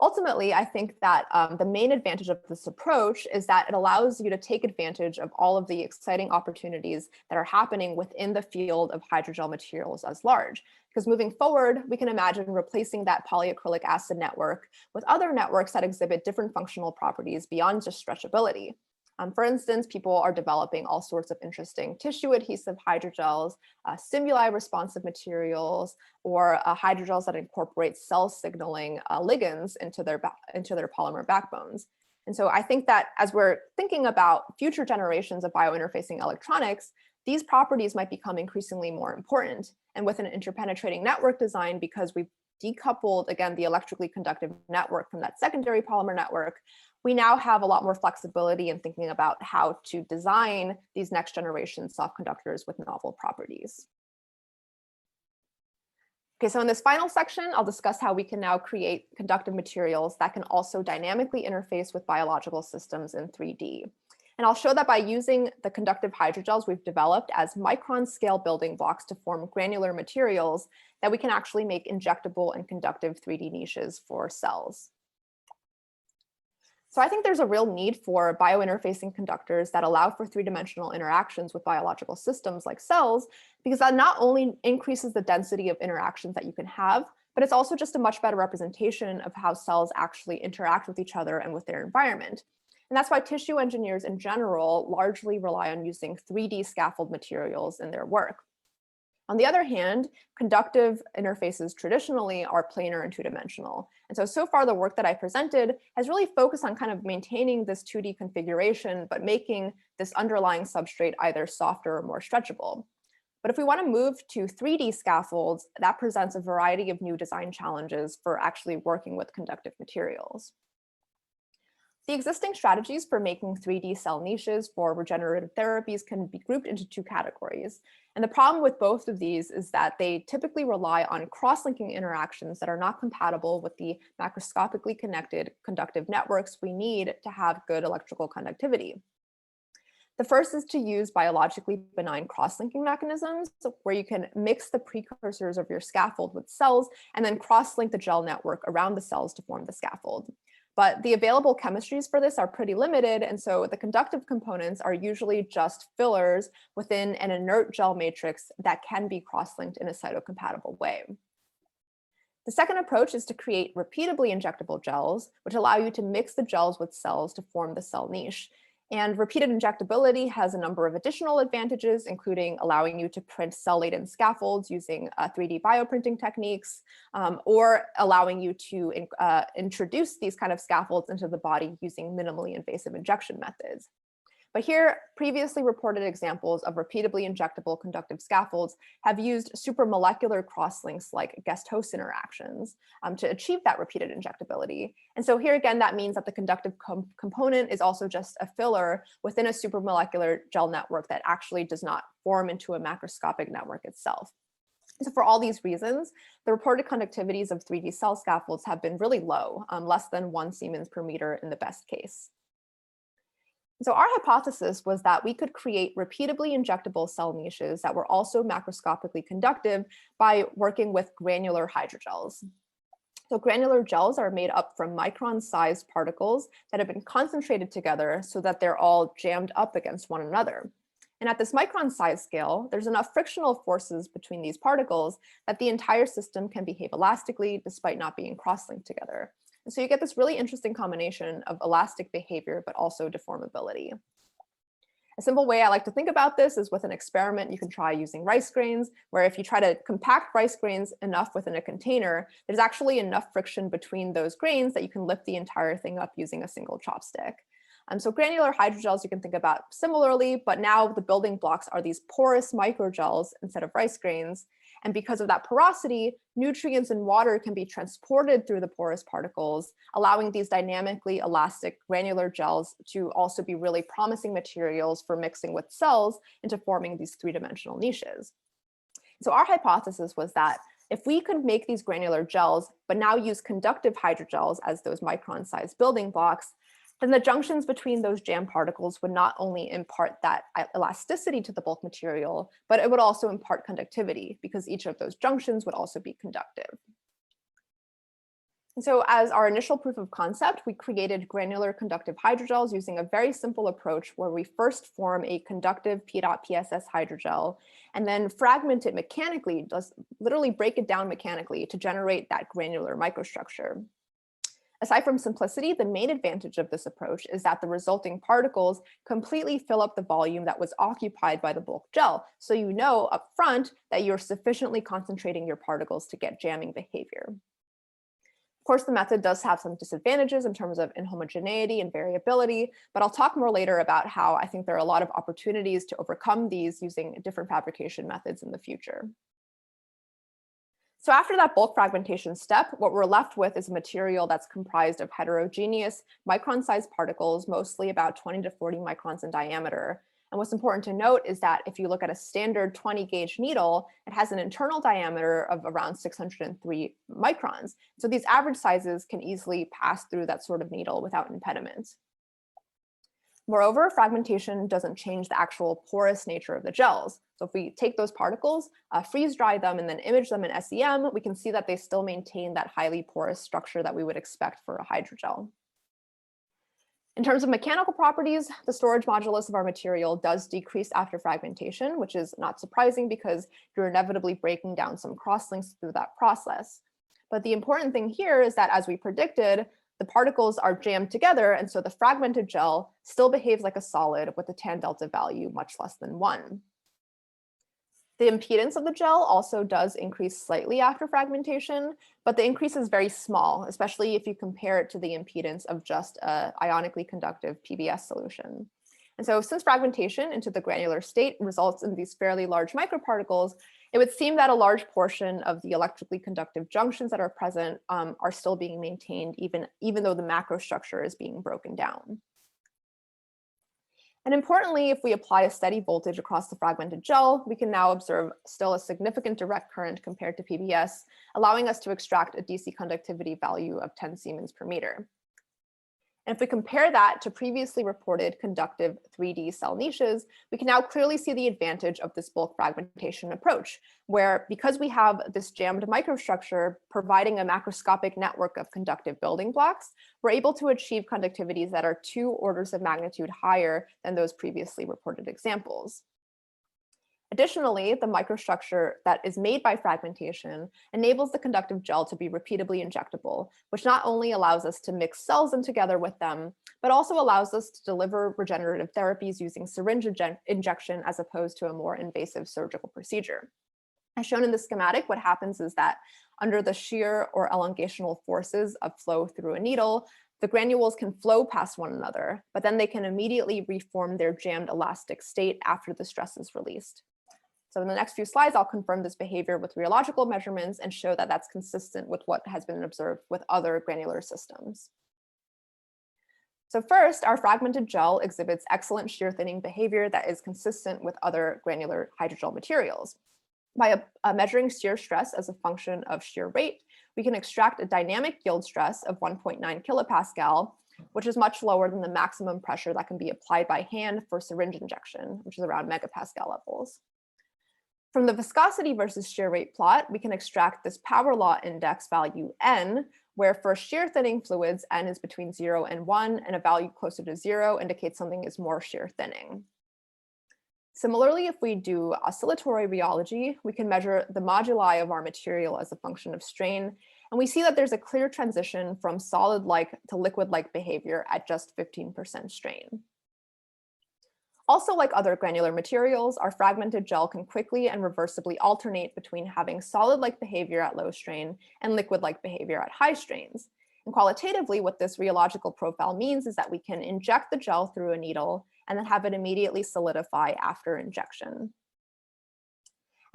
Ultimately, I think that the main advantage of this approach is that it allows you to take advantage of all of the exciting opportunities that are happening within the field of hydrogel materials as large. Because moving forward, we can imagine replacing that polyacrylic acid network with other networks that exhibit different functional properties beyond just stretchability. For instance, people are developing all sorts of interesting tissue adhesive hydrogels, stimuli responsive materials, or hydrogels that incorporate cell signaling ligands into their polymer backbones. And so I think that as we're thinking about future generations of biointerfacing electronics, these properties might become increasingly more important. And with an interpenetrating network design, because we've decoupled, again, the electrically conductive network from that secondary polymer network, we now have a lot more flexibility in thinking about how to design these next generation soft conductors with novel properties. Okay, so in this final section, I'll discuss how we can now create conductive materials that can also dynamically interface with biological systems in 3D. And I'll show that by using the conductive hydrogels we've developed as micron scale building blocks to form granular materials that we can actually make injectable and conductive 3D niches for cells. So I think there's a real need for biointerfacing conductors that allow for three-dimensional interactions with biological systems like cells, because that not only increases the density of interactions that you can have, but it's also just a much better representation of how cells actually interact with each other and with their environment. And that's why tissue engineers in general largely rely on using 3D scaffold materials in their work. On the other hand, conductive interfaces traditionally are planar and two-dimensional. And so far the work that I presented has really focused on kind of maintaining this 2D configuration, but making this underlying substrate either softer or more stretchable. But if we want to move to 3D scaffolds, that presents a variety of new design challenges for actually working with conductive materials. The existing strategies for making 3D cell niches for regenerative therapies can be grouped into two categories. And the problem with both of these is that they typically rely on cross-linking interactions that are not compatible with the macroscopically connected conductive networks we need to have good electrical conductivity. The first is to use biologically benign cross-linking mechanisms where you can mix the precursors of your scaffold with cells and then cross-link the gel network around the cells to form the scaffold. But the available chemistries for this are pretty limited, and so the conductive components are usually just fillers within an inert gel matrix that can be cross-linked in a cytocompatible way. The second approach is to create repeatably injectable gels, which allow you to mix the gels with cells to form the cell niche. And repeated injectability has a number of additional advantages, including allowing you to print cell-laden scaffolds using 3D bioprinting techniques, or allowing you to introduce these kind of scaffolds into the body using minimally invasive injection methods. But here, previously reported examples of repeatably injectable conductive scaffolds have used supramolecular crosslinks like guest-host interactions to achieve that repeated injectability. And so here again, that means that the conductive component is also just a filler within a supramolecular gel network that actually does not form into a macroscopic network itself. So for all these reasons, the reported conductivities of 3D cell scaffolds have been really low, less than 1 Siemens per meter in the best case. So our hypothesis was that we could create repeatably injectable cell niches that were also macroscopically conductive by working with granular hydrogels. So granular gels are made up from micron-sized particles that have been concentrated together so that they're all jammed up against one another. And at this micron size scale, there's enough frictional forces between these particles that the entire system can behave elastically despite not being cross-linked together. And so you get this really interesting combination of elastic behavior, but also deformability. A simple way I like to think about this is with an experiment you can try using rice grains, where if you try to compact rice grains enough within a container, there's actually enough friction between those grains that you can lift the entire thing up using a single chopstick. So granular hydrogels you can think about similarly, but now the building blocks are these porous microgels instead of rice grains. And because of that porosity, nutrients and water can be transported through the porous particles, allowing these dynamically elastic granular gels to also be really promising materials for mixing with cells into forming these 3-dimensional niches. So our hypothesis was that if we could make these granular gels, but now use conductive hydrogels as those micron-sized building blocks, then the junctions between those jam particles would not only impart that elasticity to the bulk material, but it would also impart conductivity because each of those junctions would also be conductive. And so as our initial proof of concept, we created granular conductive hydrogels using a very simple approach where we first form a conductive P.PSS hydrogel and then fragment it mechanically, just literally break it down mechanically to generate that granular microstructure. Aside from simplicity, the main advantage of this approach is that the resulting particles completely fill up the volume that was occupied by the bulk gel. So you know up front that you're sufficiently concentrating your particles to get jamming behavior. Of course, the method does have some disadvantages in terms of inhomogeneity and variability, but I'll talk more later about how I think there are a lot of opportunities to overcome these using different fabrication methods in the future. So after that bulk fragmentation step, what we're left with is a material that's comprised of heterogeneous micron-sized particles, mostly about 20 to 40 microns in diameter. And what's important to note is that if you look at a standard 20 gauge needle, it has an internal diameter of around 603 microns. So these average sizes can easily pass through that sort of needle without impediment. Moreover, fragmentation doesn't change the actual porous nature of the gels. So if we take those particles, freeze dry them, and then image them in SEM, we can see that they still maintain that highly porous structure that we would expect for a hydrogel. In terms of mechanical properties, the storage modulus of our material does decrease after fragmentation, which is not surprising because you're inevitably breaking down some crosslinks through that process. But the important thing here is that as we predicted, the particles are jammed together, and so the fragmented gel still behaves like a solid with a tan delta value much less than 1. The impedance of the gel also does increase slightly after fragmentation, but the increase is very small, especially if you compare it to the impedance of just an ionically conductive PBS solution. And so since fragmentation into the granular state results in these fairly large microparticles, it would seem that a large portion of the electrically conductive junctions that are present are still being maintained, even though the macrostructure is being broken down. And importantly, if we apply a steady voltage across the fragmented gel, we can now observe still a significant direct current compared to PBS, allowing us to extract a DC conductivity value of 10 Siemens per meter. And if we compare that to previously reported conductive 3D cell niches, we can now clearly see the advantage of this bulk fragmentation approach, where because we have this jammed microstructure providing a macroscopic network of conductive building blocks, we're able to achieve conductivities that are 2 orders of magnitude higher than those previously reported examples. Additionally, the microstructure that is made by fragmentation enables the conductive gel to be repeatably injectable, which not only allows us to mix cells in together with them, but also allows us to deliver regenerative therapies using syringe injection as opposed to a more invasive surgical procedure. As shown in the schematic, what happens is that under the shear or elongational forces of flow through a needle, the granules can flow past one another, but then they can immediately reform their jammed elastic state after the stress is released. So in the next few slides, I'll confirm this behavior with rheological measurements and show that that's consistent with what has been observed with other granular systems. So first, our fragmented gel exhibits excellent shear thinning behavior that is consistent with other granular hydrogel materials. By measuring shear stress as a function of shear rate, we can extract a dynamic yield stress of 1.9 kilopascal, which is much lower than the maximum pressure that can be applied by hand for syringe injection, which is around megapascal levels. From the viscosity versus shear rate plot, we can extract this power law index value n, where for shear thinning fluids, n is between 0 and 1, and a value closer to 0 indicates something is more shear thinning. Similarly, if we do oscillatory rheology, we can measure the moduli of our material as a function of strain, and we see that there's a clear transition from solid-like to liquid-like behavior at just 15% strain. Also, like other granular materials, our fragmented gel can quickly and reversibly alternate between having solid-like behavior at low strain and liquid-like behavior at high strains. And qualitatively, what this rheological profile means is that we can inject the gel through a needle and then have it immediately solidify after injection.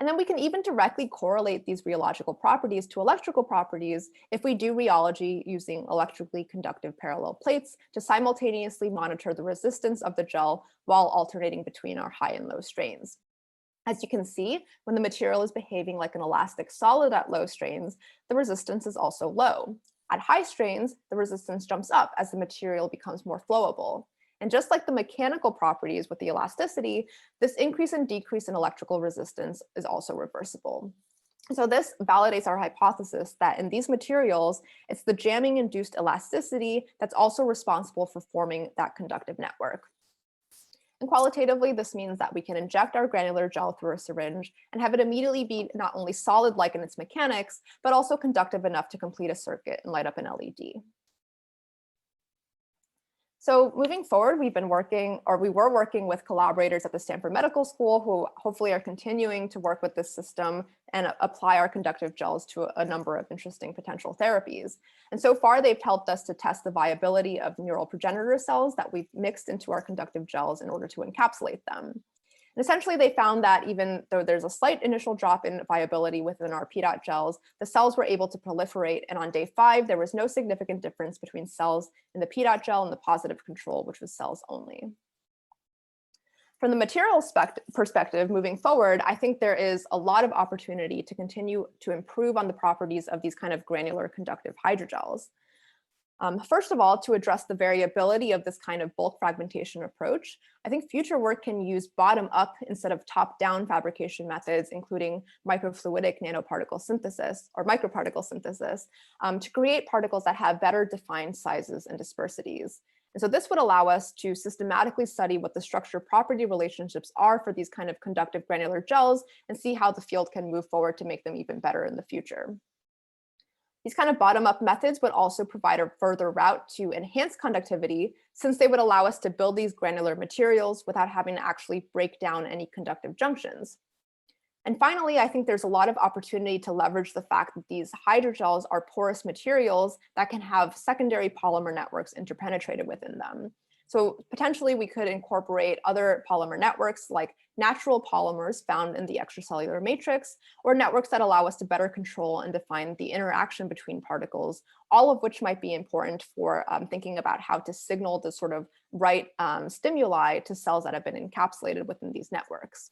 And then we can even directly correlate these rheological properties to electrical properties if we do rheology using electrically conductive parallel plates to simultaneously monitor the resistance of the gel while alternating between our high and low strains. As you can see, when the material is behaving like an elastic solid at low strains, the resistance is also low. At high strains, the resistance jumps up as the material becomes more flowable. And just like the mechanical properties with the elasticity, this increase and decrease in electrical resistance is also reversible. So this validates our hypothesis that in these materials, it's the jamming-induced elasticity that's also responsible for forming that conductive network. And qualitatively, this means that we can inject our granular gel through a syringe and have it immediately be not only solid-like in its mechanics, but also conductive enough to complete a circuit and light up an LED. So moving forward, we were working with collaborators at the Stanford Medical School who hopefully are continuing to work with this system and apply our conductive gels to a number of interesting potential therapies. And so far, they've helped us to test the viability of neural progenitor cells that we've mixed into our conductive gels in order to encapsulate them. And essentially, they found that even though there's a slight initial drop in viability within our PDOT gels, the cells were able to proliferate. And on day 5, there was no significant difference between cells in the PDOT gel and the positive control, which was cells only. From the material perspective, moving forward, I think there is a lot of opportunity to continue to improve on the properties of these kind of granular conductive hydrogels. First of all, to address the variability of this kind of bulk fragmentation approach, I think future work can use bottom-up instead of top-down fabrication methods, including microfluidic nanoparticle synthesis or microparticle synthesis, to create particles that have better defined sizes and dispersities. And so this would allow us to systematically study what the structure property relationships are for these kind of conductive granular gels and see how the field can move forward to make them even better in the future. These kind of bottom-up methods would also provide a further route to enhance conductivity, since they would allow us to build these granular materials without having to actually break down any conductive junctions. And finally, I think there's a lot of opportunity to leverage the fact that these hydrogels are porous materials that can have secondary polymer networks interpenetrated within them. So potentially we could incorporate other polymer networks like natural polymers found in the extracellular matrix, or networks that allow us to better control and define the interaction between particles, all of which might be important for thinking about how to signal the sort of right stimuli to cells that have been encapsulated within these networks.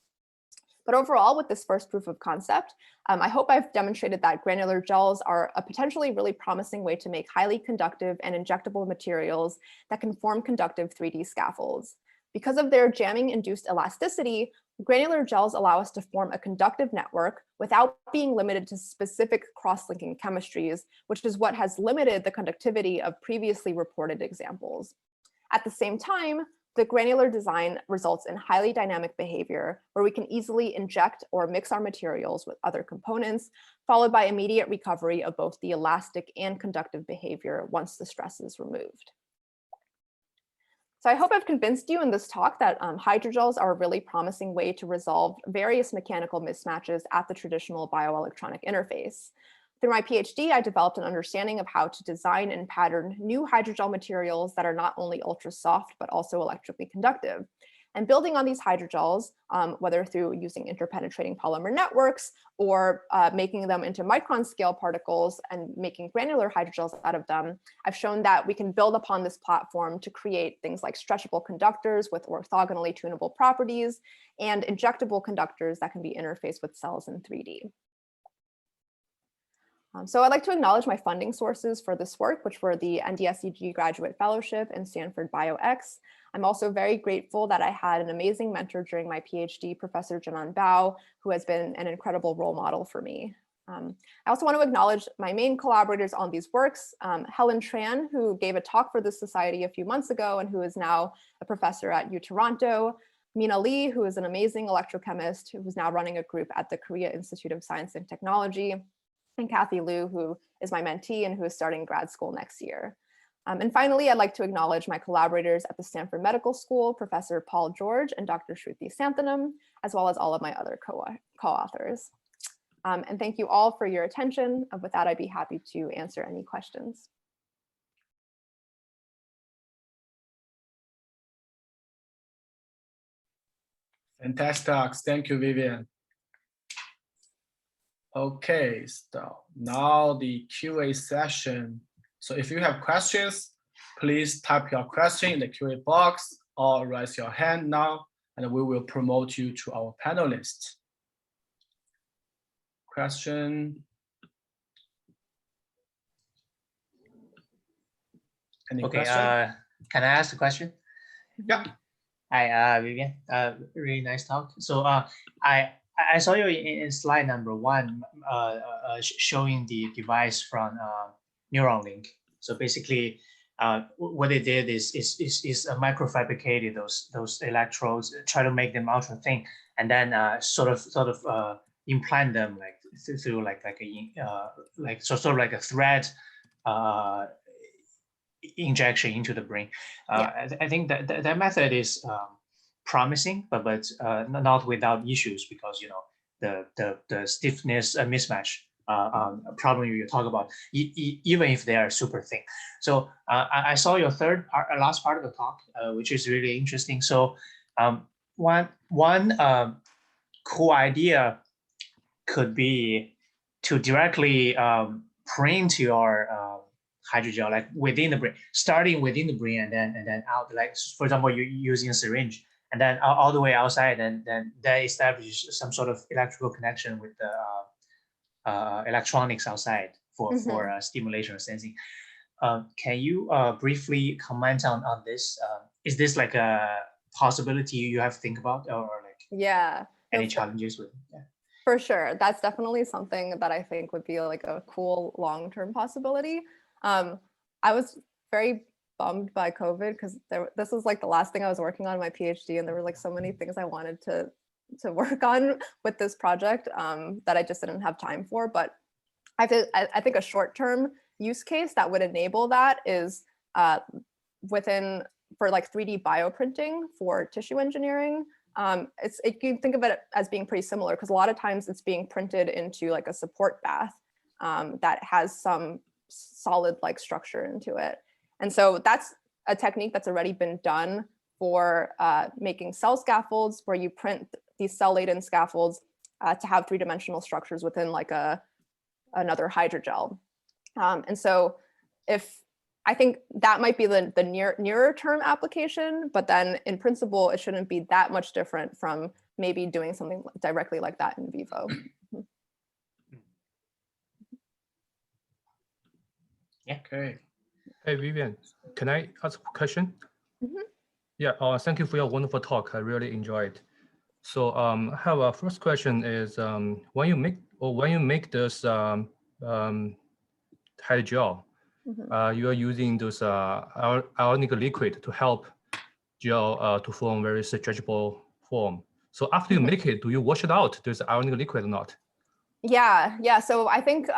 But overall, with this first proof of concept, I hope I've demonstrated that granular gels are a potentially really promising way to make highly conductive and injectable materials that can form conductive 3D scaffolds. Because of their jamming-induced elasticity, granular gels allow us to form a conductive network without being limited to specific cross-linking chemistries, which is what has limited the conductivity of previously reported examples. At the same time, the granular design results in highly dynamic behavior where we can easily inject or mix our materials with other components, followed by immediate recovery of both the elastic and conductive behavior once the stress is removed. So I hope I've convinced you in this talk that hydrogels are a really promising way to resolve various mechanical mismatches at the traditional bioelectronic interface. Through my PhD, I developed an understanding of how to design and pattern new hydrogel materials that are not only ultra soft, but also electrically conductive. And building on these hydrogels, whether through using interpenetrating polymer networks or making them into micron scale particles and making granular hydrogels out of them, I've shown that we can build upon this platform to create things like stretchable conductors with orthogonally tunable properties and injectable conductors that can be interfaced with cells in 3D. So I'd like to acknowledge my funding sources for this work, which were the NDSCG Graduate Fellowship and Stanford BioX. I'm also very grateful that I had an amazing mentor during my PhD, Professor Jinan Bao, who has been an incredible role model for me. I also want to acknowledge my main collaborators on these works, Helen Tran, who gave a talk for this society a few months ago and who is now a professor at U Toronto, Mina Lee, who is an amazing electrochemist who is now running a group at the Korea Institute of Science and Technology, and Kathy Liu, who is my mentee and who is starting grad school next year. And finally, I'd like to acknowledge my collaborators at the Stanford Medical School, Professor Paul George and Dr. Shruti Santhanam, as well as all of my other co-authors. And thank you all for your attention. With that, I'd be happy to answer any questions. Fantastic. Thank you, Vivian. Okay, so now the QA session. So if you have questions, please type your question in the QA box or raise your hand now, and we will promote you to our panelists. Question? Any question? Can I ask a question? Yeah. Hi, Vivian. Really nice talk. So I saw you in slide number 1 showing the device from Neuralink. So basically, what they did is microfabricated those electrodes, try to make them ultra thin, and then sort of implant them like through like a thread injection into the brain. I think that method is promising, but not without issues, because the stiffness mismatch problem you talk about, even if they are super thin. So I saw your last part of the talk, which is really interesting. So one cool idea could be to directly print your hydrogel like within the brain, starting within the brain and then out. Like for example, you're using a syringe and then all the way outside, and then they establish some sort of electrical connection with the electronics outside for stimulation or sensing. Can you briefly comment on this? Is this like a possibility you have to think about, or like any challenges with it? Yeah. For sure, that's definitely something that I think would be like a cool long-term possibility. I was very bummed by COVID because this was like the last thing I was working on in my PhD, and there were like so many things I wanted to work on with this project that I just didn't have time for. But I think a short-term use case that would enable that is for like 3D bioprinting for tissue engineering. You can think of it as being pretty similar because a lot of times it's being printed into like a support bath that has some solid like structure into it. And so that's a technique that's already been done for making cell scaffolds, where you print these cell-laden scaffolds to have three-dimensional structures within like another hydrogel. And so I think that might be the nearer term application, but then in principle, it shouldn't be that much different from maybe doing something directly like that in vivo. Yeah. Okay. Hey, Vivian, can I ask a question? Mm-hmm. Yeah, thank you for your wonderful talk. I really enjoyed it. So I have a first question is when you make this hydrogel, you are using those ionic liquid to help gel to form very stretchable form. So after you make it, do you wash it out? There's ionic liquid or not? Yeah. So I think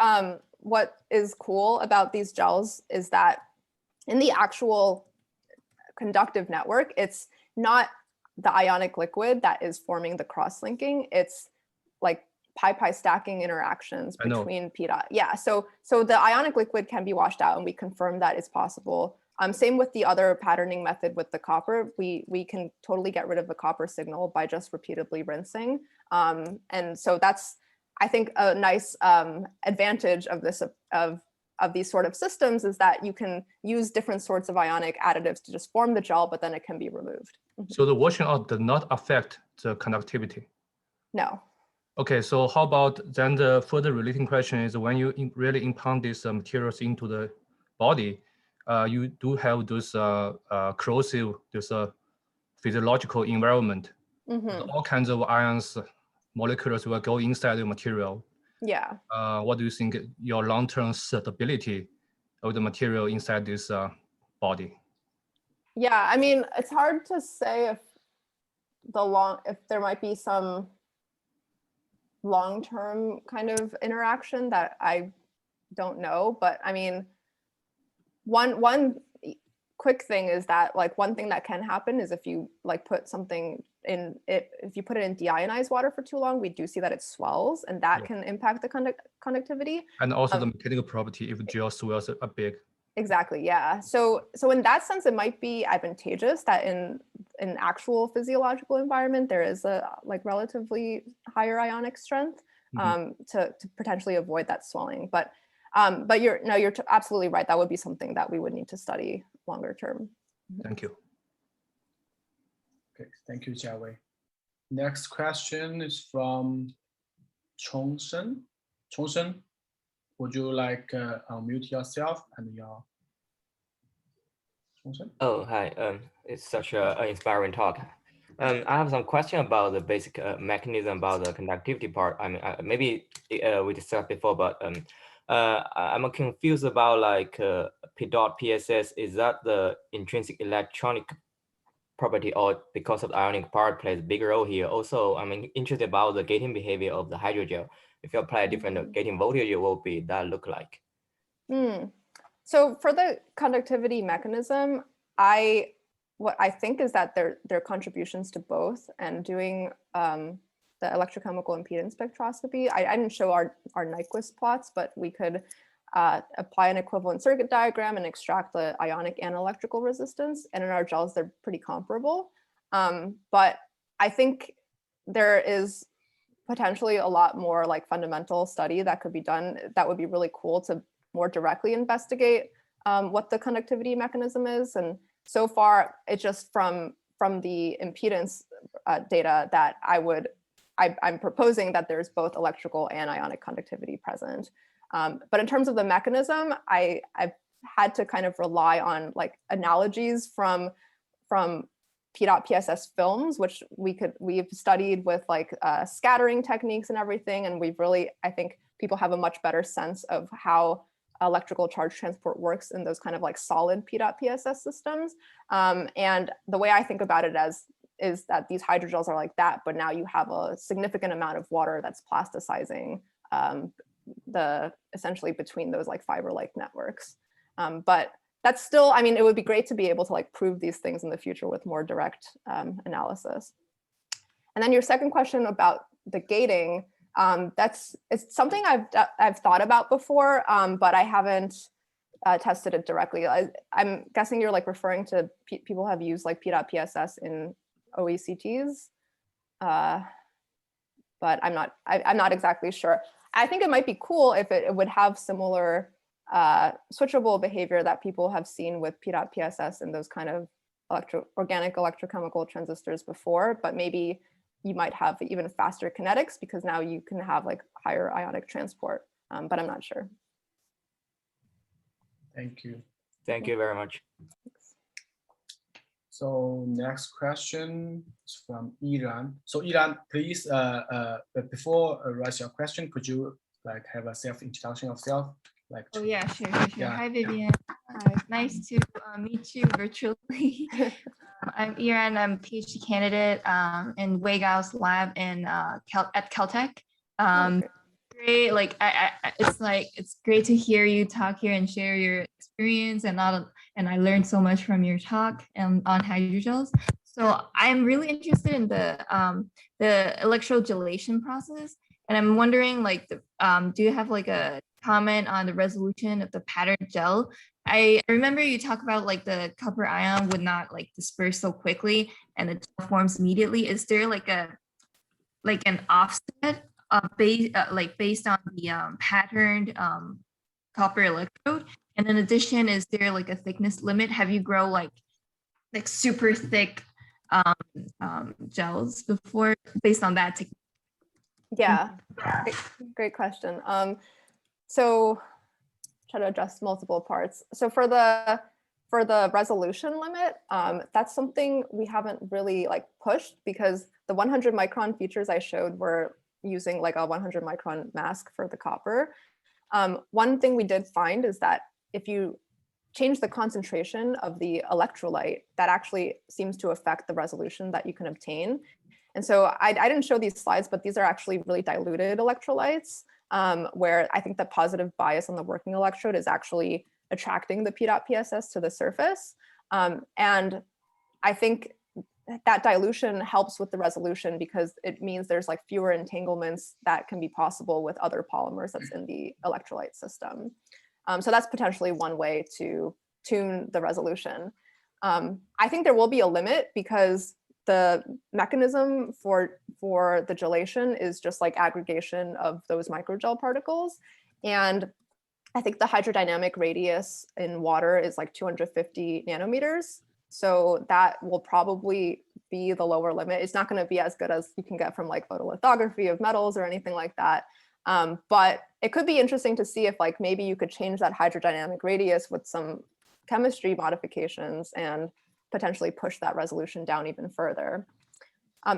what is cool about these gels is that in the actual conductive network, it's not the ionic liquid that is forming the cross-linking. It's like pi-pi stacking interactions between p-dot. Yeah, so the ionic liquid can be washed out, and we confirm that it's possible. Same with the other patterning method with the copper. We can totally get rid of the copper signal by just repeatedly rinsing. And so that's, I think, a nice advantage of this of these sort of systems, is that you can use different sorts of ionic additives to just form the gel, but then it can be removed. So the washing out does not affect the conductivity? No. Okay, so how about then the further relating question is, when you really implant these materials into the body, you do have those corrosive, this physiological environment. All kinds of ions, molecules will go inside the material. Yeah. What do you think your long-term stability of the material inside this body? Yeah, I mean, it's hard to say if there might be some long-term kind of interaction that I don't know, but I mean, one quick thing is that, like, one thing that can happen is if you like put something in it, if you put it in deionized water for too long, we do see that it swells, and that can impact the conductivity. And also the mechanical property, if gel swells are big. Exactly, yeah. So in that sense, it might be advantageous that in an actual physiological environment, there is a like relatively higher ionic strength to potentially avoid that swelling. But you're absolutely right. That would be something that we would need to study longer term. Thank you. Okay, thank you, Jiawei. Next question is from Chongshen. Chongshen, would you like unmute yourself and your Chongshen? Oh, hi. It's such an inspiring talk. I have some question about the basic mechanism about the conductivity part. I mean, maybe we discussed before, but I'm confused about like P dot PSS. Is that the intrinsic electronic property, or because of the ionic part plays a big role here? Also, I'm interested about the gating behavior of the hydrogel. If you apply a different gating voltage, what will be that look like? So for the conductivity mechanism, what I think is that they're contributions to both, and doing the electrochemical impedance spectroscopy. I didn't show our Nyquist plots, but we could apply an equivalent circuit diagram and extract the ionic and electrical resistance. And in our gels, they're pretty comparable. But I think there is potentially a lot more like fundamental study that could be done that would be really cool to more directly investigate what the conductivity mechanism is. And so far, it's just from the impedance data that I'm proposing that there's both electrical and ionic conductivity present. But in terms of the mechanism, I've had to kind of rely on like analogies from P.PSS films, which we've studied with like scattering techniques and everything. And I think people have a much better sense of how electrical charge transport works in those kind of like solid P.PSS systems. And the way I think about it is that these hydrogels are like that, but now you have a significant amount of water that's plasticizing essentially between those like fiber-like networks. But that's still, I mean, it would be great to be able to like prove these things in the future with more direct analysis. And then your second question about the gating, it's something I've thought about before, but I haven't tested it directly. I'm guessing you're like referring to people have used like P.PSS in OECTs, but I'm not exactly sure. I think it might be cool if it would have similar switchable behavior that people have seen with P.PSS and those kind of organic electrochemical transistors before, but maybe you might have even faster kinetics because now you can have like higher ionic transport, but I'm not sure. Thank you. Thank you very much. So next question is from Iran. So Iran, please, before raise your question, could you like have a self-introduction of self? Like Oh yeah, sure. Yeah. Hi Vivian. Nice to meet you virtually. I'm Iran. I'm a PhD candidate in Weigao's lab in at Caltech. Great. Like it's great to hear you talk here and share your experience, and I learned so much from your talk on hydrogels. So I'm really interested in the electrogelation process, and I'm wondering like do you have like a comment on the resolution of the patterned gel? I remember you talk about like the copper ion would not like disperse so quickly and the gel forms immediately. Is there like an offset based on the patterned copper electrode? And in addition, is there like a thickness limit? Have you grown like super thick gels before based on that technique? Yeah, great question. So try to address multiple parts. So for the resolution limit, that's something we haven't really like pushed because the 100 micron features I showed were using like a 100 micron mask for the copper. One thing we did find is that if you change the concentration of the electrolyte, that actually seems to affect the resolution that you can obtain. And so I didn't show these slides, but these are actually really diluted electrolytes, where I think the positive bias on the working electrode is actually attracting the P.PSS to the surface. And I think that dilution helps with the resolution because it means there's like fewer entanglements that can be possible with other polymers that's in the electrolyte system. So that's potentially one way to tune the resolution. I think there will be a limit because the mechanism for the gelation is just like aggregation of those microgel particles. And I think the hydrodynamic radius in water is like 250 nanometers. So that will probably be the lower limit. It's not going to be as good as you can get from like photolithography of metals or anything like that. But it could be interesting to see if like maybe you could change that hydrodynamic radius with some chemistry modifications and potentially push that resolution down even further.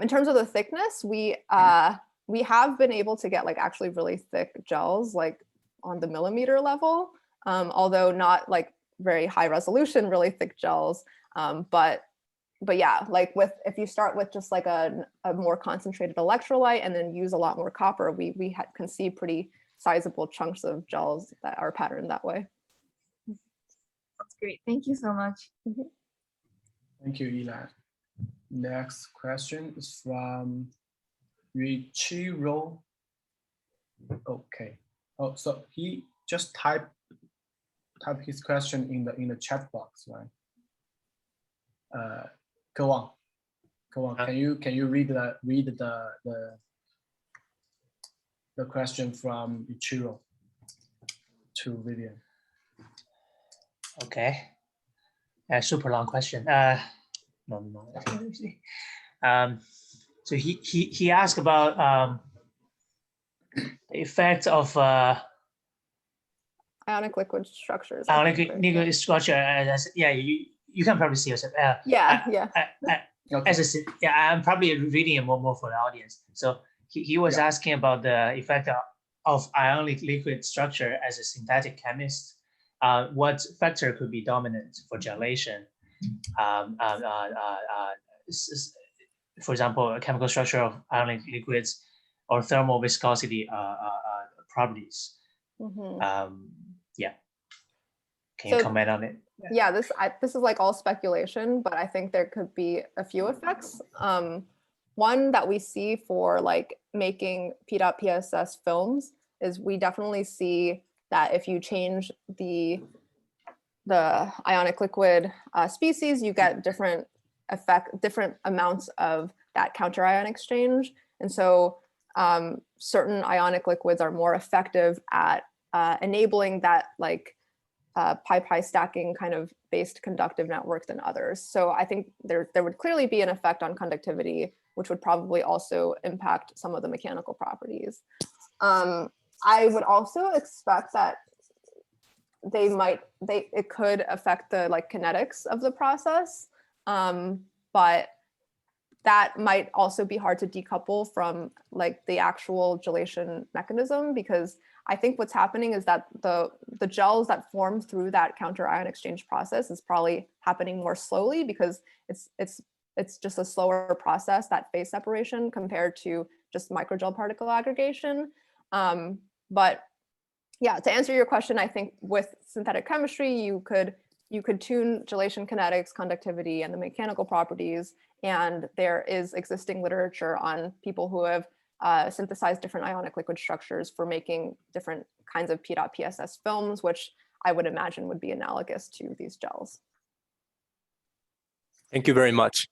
In terms of the thickness, we have been able to get like actually really thick gels like on the millimeter level, although not like very high resolution, really thick gels. But yeah, like if you start with just like a more concentrated electrolyte and then use a lot more copper, we can see pretty sizable chunks of gels that are patterned that way. That's great. Thank you so much. Mm-hmm. Thank you, Ilan. Next question is from Richiro. Okay. Oh, so he just typed his question in the chat box, right? Kewang, can you read the question from Ichiro to Vivian? Okay. Super long question. So he asked about the effect of Ionic liquid structures. Ionic liquid structure. Yeah, you can probably see yourself. Okay. I'm probably reading it more for the audience. So he was asking about the effect of ionic liquid structure as a synthetic chemist. What factor could be dominant for gelation? For example, a chemical structure of ionic liquids or thermal viscosity properties. Mm-hmm. Yeah. Can you comment on it? Yeah, this is like all speculation, but I think there could be a few effects. one that we see for like making P.PSS films is we definitely see that if you change the ionic liquid species, you get different amounts of that counter-ion exchange. And so certain ionic liquids are more effective at enabling that like pi-pi stacking kind of based conductive network than others. So I think there would clearly be an effect on conductivity, which would probably also impact some of the mechanical properties. I would also expect that it could affect the like kinetics of the process, but that might also be hard to decouple from like the actual gelation mechanism, because I think what's happening is that the gels that form through that counter ion exchange process is probably happening more slowly, because it's just a slower process, that phase separation, compared to just microgel particle aggregation. But yeah, to answer your question, I think with synthetic chemistry, you could tune gelation kinetics, conductivity, and the mechanical properties. And there is existing literature on people who have synthesized different ionic liquid structures for making different kinds of P.PSS films, which I would imagine would be analogous to these gels. Thank you very much.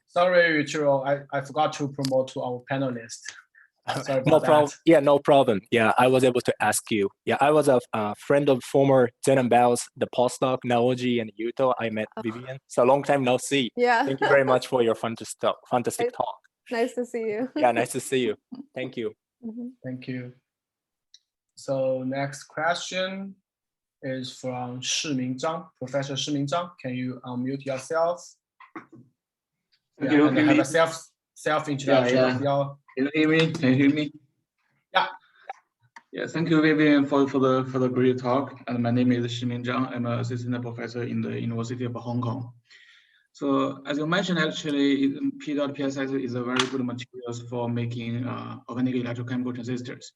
Sorry, Ichiro, I forgot to promote to our panelists. Sorry about No problem. that. Yeah, no problem. Yeah, I was able to ask you. Yeah, I was a friend of former Zen and Bao's, the postdoc, Naoji and Yuto. I met Vivian. So long time no see. Yeah. Thank you very much for your fantastic talk. Nice to see you. Yeah, nice to see you. Thank you. Thank you. So next question is from Shiming Zhang. Professor Shiming Zhang, can you unmute yourself? Thank you. And have a self-introduction of your. Can you hear me? Can you hear me? Yeah. Yeah. Thank you, Vivian, for the great talk. And my name is Shiming Zhang. I'm an assistant professor in the University of Hong Kong. So as you mentioned, actually, P.PSS is a very good material for making organic electrochemical transistors.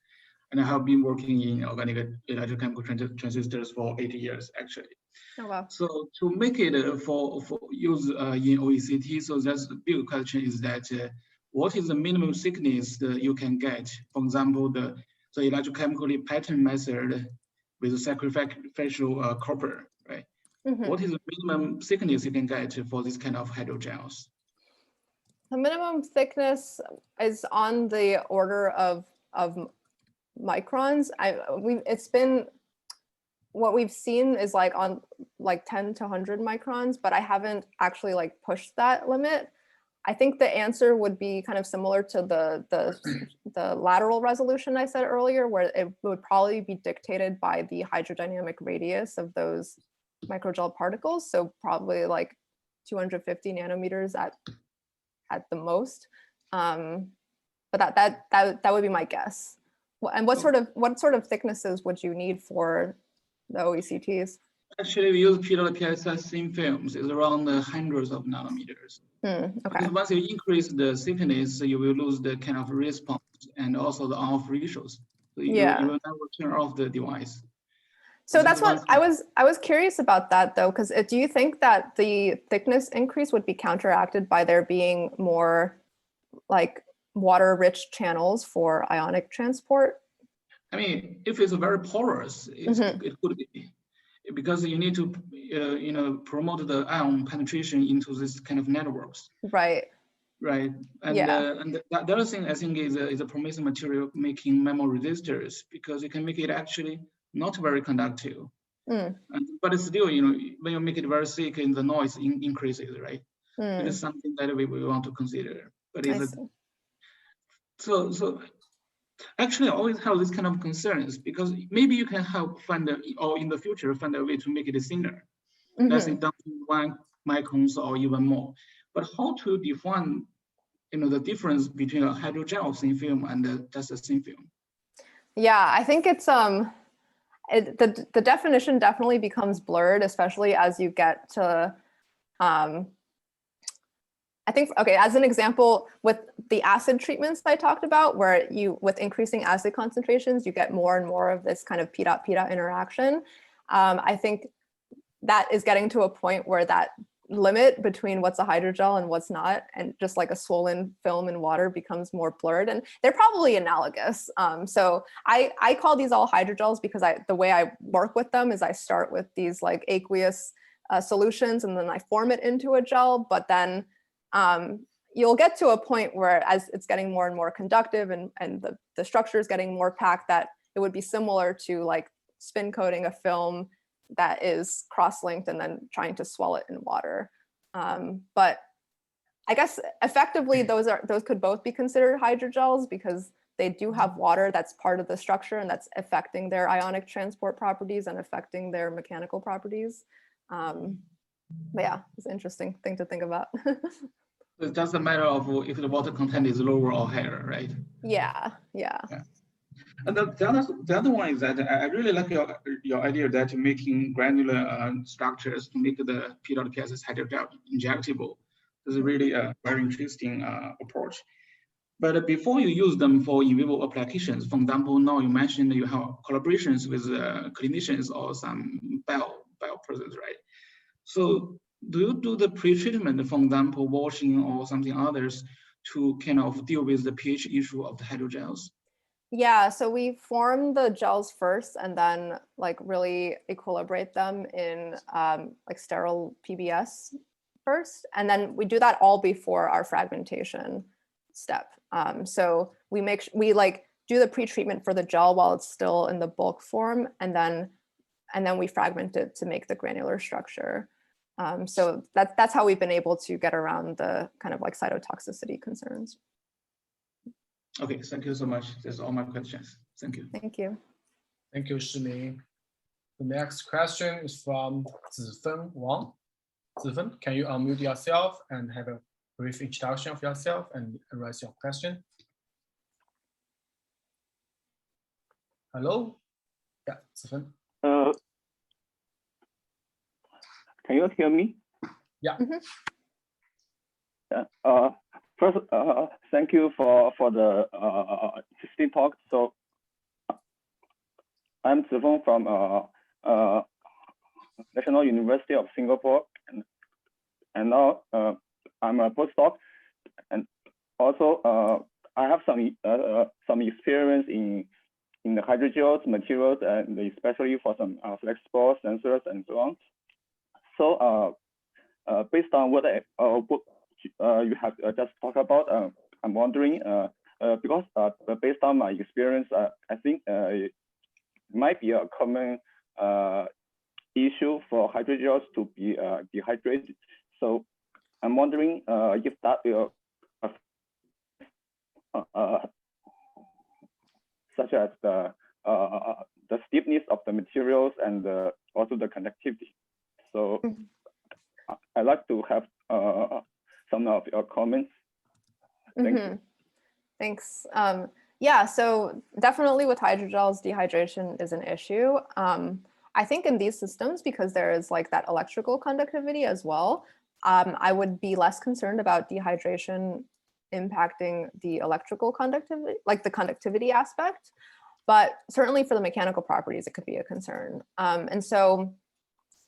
And I have been working in organic electrochemical transistors for 8 years, actually. Oh, wow. So to make it for use in OECT, so that's the big question is that what is the minimum thickness that you can get? For example, the electrochemically pattern method with sacrificial copper, right? What is the minimum thickness you can get for this kind of hydrogels? The minimum thickness is on the order of microns. It's been, what we've seen is like on like 10 to 100 microns, but I haven't actually like pushed that limit. I think the answer would be kind of similar to the lateral resolution I said earlier, where it would probably be dictated by the hydrodynamic radius of those microgel particles. So probably like 250 nanometers at the most. But that would be my guess. And what sort of thicknesses would you need for the OECTs? Actually, we use P.PSS thin films. It's around hundreds of nanometers. Okay. Because once you increase the thickness, you will lose the kind of response and also the on-off ratios. So you will never turn off the device. So that's what I was curious about that though, because do you think that the thickness increase would be counteracted by there being more like water-rich channels for ionic transport? I mean, if it's very porous, it could be, because you need to promote the ion penetration into this kind of networks. Right. Right. And the other thing I think is a promising material making memoresistors, because you can make it actually not very conductive. But it's still, when you make it very thick, and the noise increases, right? It is something that we want to consider. But it's so actually, I always have this kind of concerns, because maybe you can help or in the future find a way to make it thinner, let's say down to 1 microns or even more. But how to define, the difference between a hydrogel thin film and just a thin film? Yeah, I think it's the definition definitely becomes blurred, especially as you get to I think, okay, as an example, with the acid treatments I talked about, where with increasing acid concentrations, you get more and more of this kind of P.P.dot interaction. I think that is getting to a point where that limit between what's a hydrogel and what's not, and just like a swollen film in water becomes more blurred, and they're probably analogous. So I call these all hydrogels because the way I work with them is I start with these like aqueous solutions and then I form it into a gel, but then you'll get to a point where as it's getting more and more conductive and the structure is getting more packed, that it would be similar to like spin coating a film that is cross-linked and then trying to swell it in water. But I guess effectively those could both be considered hydrogels because they do have water that's part of the structure and that's affecting their ionic transport properties and affecting their mechanical properties. But yeah, it's an interesting thing to think about. It doesn't matter of if the water content is lower or higher, right? Yeah. And the other one is that I really like your idea that making granular structures to make the P.PSS hydrogel injectable. This is really a very interesting approach. But before you use them for in vivo applications, for example, now you mentioned you have collaborations with clinicians or some bioprocess, right? So do you do the pre-treatment, for example, washing or something others to kind of deal with the pH issue of the hydrogels? Yeah, so we form the gels first and then like really equilibrate them in like sterile PBS first. And then we do that all before our fragmentation step. So we like do the pre-treatment for the gel while it's still in the bulk form, and then we fragment it to make the granular structure. So that's how we've been able to get around the kind of like cytotoxicity concerns. Okay, thank you so much. That's all my questions. Thank you. Thank you. Thank you, Shiming. The next question is from Zifeng Wang. Zifeng, can you unmute yourself and have a brief introduction of yourself and raise your question? Hello? Yeah, Zifeng. Can you hear me? Yeah. Mm-hmm. Yeah. First, thank you for the existing talk. So I'm Zifeng from National University of Singapore, and now I'm a postdoc, and also I have some experience in the hydrogels materials, and especially for some flexible sensors and so on. So based on what you have just talked about, I'm wondering, because based on my experience, I think it might be a common issue for hydrogels to be dehydrated. So I'm wondering if that will such as the stiffness of the materials and also the conductivity. So I'd like to have some of your comments. Thank you. Thanks. Yeah, so definitely with hydrogels, dehydration is an issue. I think in these systems, because there is like that electrical conductivity as well, I would be less concerned about dehydration impacting the electrical conductivity, like the conductivity aspect. But certainly for the mechanical properties, it could be a concern. And so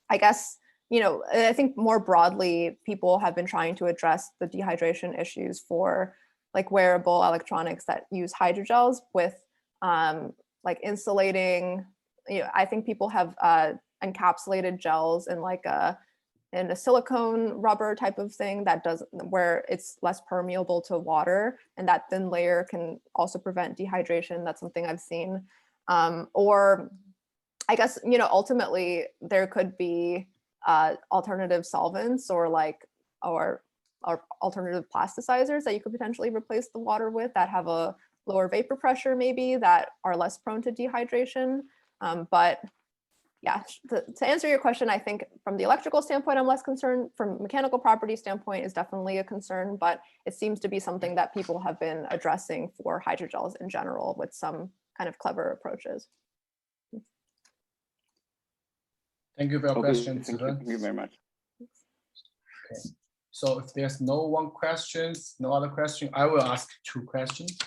I guess, I think more broadly, people have been trying to address the dehydration issues for like wearable electronics that use hydrogels with like insulating. I think people have encapsulated gels in like a silicone rubber type of thing that does, where it's less permeable to water, and that thin layer can also prevent dehydration. That's something I've seen. Or I guess, ultimately there could be alternative solvents or alternative plasticizers that you could potentially replace the water with that have a lower vapor pressure, maybe, that are less prone to dehydration. But yeah, to answer your question, I think from the electrical standpoint, I'm less concerned. From mechanical property standpoint is definitely a concern, but it seems to be something that people have been addressing for hydrogels in general with some kind of clever approaches. Thank you for your question, Thank Zifeng. you very much. Okay. So if there's no other question, I will ask two questions.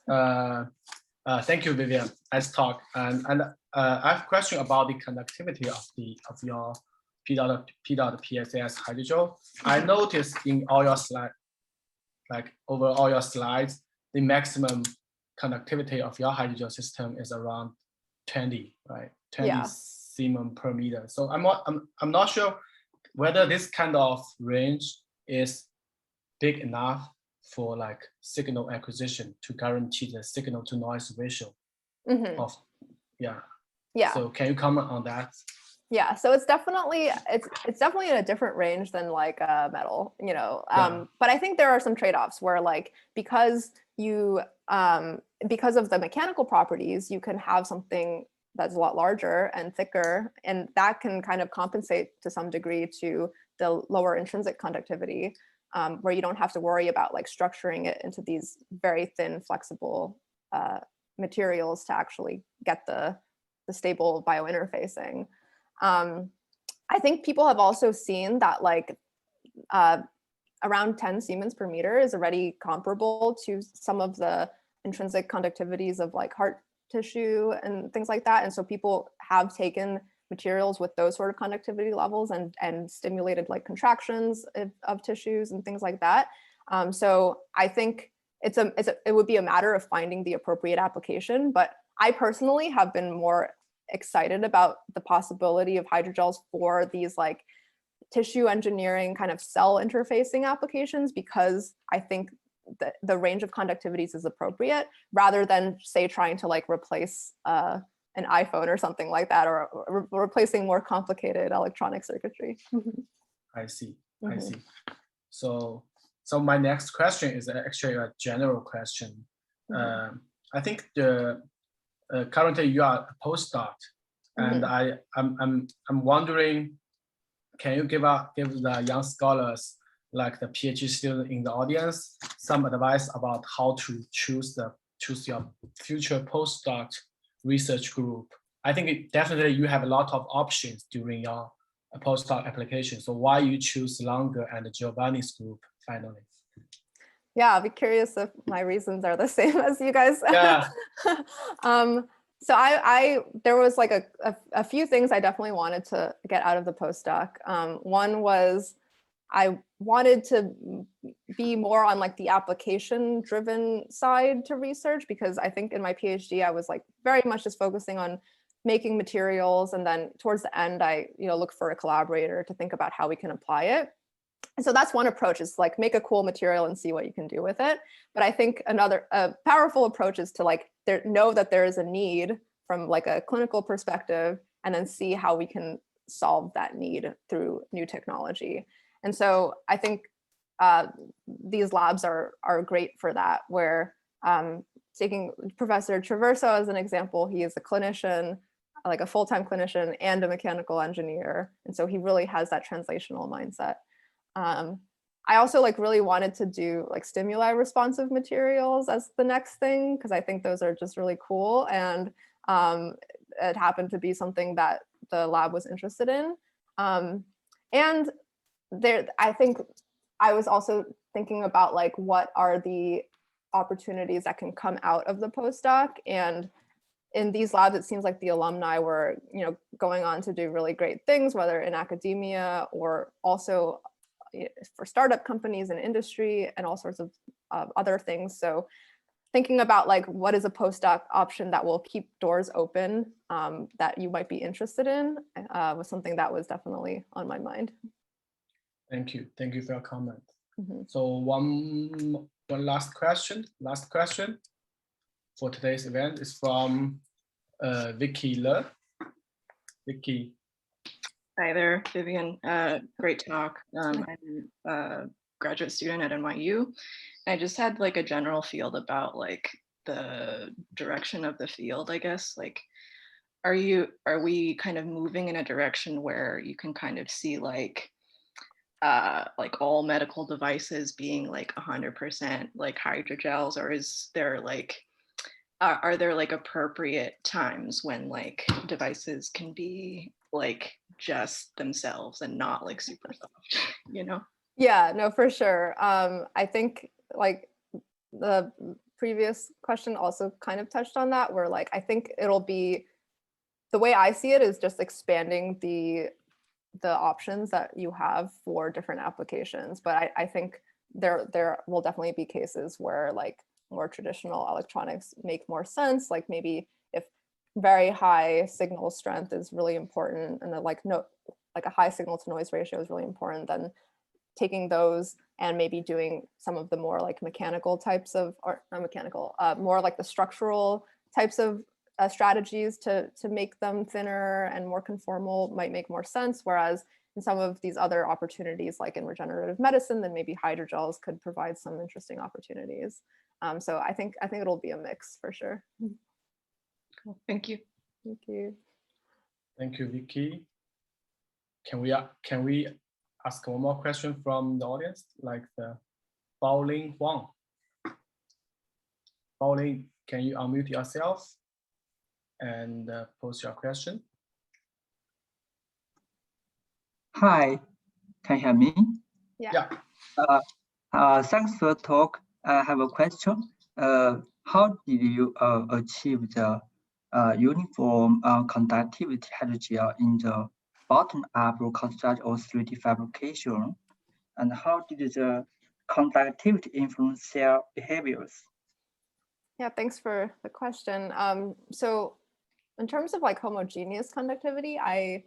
Thank you, Vivian. Nice talk. And I have a question about the conductivity of your P.PSS hydrogel. I noticed in all your slides, like over all your slides, the maximum conductivity of your hydrogel system is around 20, right? 20 Yeah. Siemens per meter. So I'm not sure whether this kind of range is big enough for like signal acquisition to guarantee the signal to noise ratio of, yeah. Yeah. So can you comment on that? Yeah, so it's definitely in a different range than like metal, you know. But I think there are some trade-offs where like because of the mechanical properties, you can have something that's a lot larger and thicker, and that can kind of compensate to some degree to the lower intrinsic conductivity, where you don't have to worry about like structuring it into these very thin, flexible materials to actually get the stable biointerfacing. I think people have also seen that like around 10 Siemens per meter is already comparable to some of the intrinsic conductivities of like heart tissue and things like that. And so people have taken materials with those sort of conductivity levels and stimulated like contractions of tissues and things like that. So I think it would be a matter of finding the appropriate application, but I personally have been more excited about the possibility of hydrogels for these like tissue engineering kind of cell interfacing applications, because I think that the range of conductivities is appropriate rather than say trying to like replace an iPhone or something like that, or replacing more complicated electronic circuitry. I see. I see. So my next question is actually a general question. I think currently you are a postdoc, and I'm wondering, can you give the young scholars, like the PhD student in the audience, some advice about how to choose your future postdoc research group? I think definitely you have a lot of options during your postdoc application. So why you choose Langer and Giovanni's group finally? Yeah, I'll be curious if my reasons are the same as you guys. Yeah. So there was like a few things I definitely wanted to get out of the postdoc. One was I wanted to be more on like the application driven side to research, because I think in my PhD, I was like very much just focusing on making materials. And then towards the end, I look for a collaborator to think about how we can apply it. And so that's one approach, is like make a cool material and see what you can do with it. But I think another powerful approach is to like know that there is a need from like a clinical perspective, and then see how we can solve that need through new technology. And so I think these labs are great for that, where taking Professor Traverso as an example, he is a clinician, like a full-time clinician and a mechanical engineer. And so he really has that translational mindset. I also like really wanted to do like stimuli responsive materials as the next thing, because I think those are just really cool. And it happened to be something that the lab was interested in. And I think I was also thinking about like, what are the opportunities that can come out of the postdoc? And in these labs, it seems like the alumni were, going on to do really great things, whether in academia or also for startup companies and industry and all sorts of other things. So thinking about like, what is a postdoc option that will keep doors open that you might be interested in was something that was definitely on my mind. Thank you for your comment. So one last question for today's event is from Vicky Le. Vicky. Hi there, Vivian. Great talk. I'm a graduate student at NYU. I just had like a general field about like the direction of the field, I guess. Like, are we kind of moving in a direction where you can kind of see like all medical devices being like 100% like hydrogels, or is there like are there like appropriate times when like devices can be like just themselves and not like super soft, Yeah, no, for sure. I think like the previous question also kind of touched on that, where like I think it'll be, the way I see it is just expanding the the options that you have for different applications. But I think there will definitely be cases where like more traditional electronics make more sense. Like maybe if very high signal strength is really important, and then like a high signal to noise ratio is really important, then taking those and maybe doing some of the more like mechanical types of, or not mechanical, more like the structural types of strategies to make them thinner and more conformal might make more sense. Whereas in some of these other opportunities, like in regenerative medicine, then maybe hydrogels could provide some interesting opportunities. So I think it'll be a mix for sure. Cool. Thank you. Thank you. Thank you, Vicky. Can we ask one more question from the audience, like the Baoling Huang? Baoling, can you unmute yourself and pose your question? Hi, can you hear me? Yeah. Thanks for the talk. I have a question. How did you achieve the uniform conductivity hydrogel in the bottom-up reconstruct or 3D fabrication? And how did the conductivity influence cell behaviors? Yeah, thanks for the question. So in terms of like homogeneous conductivity, I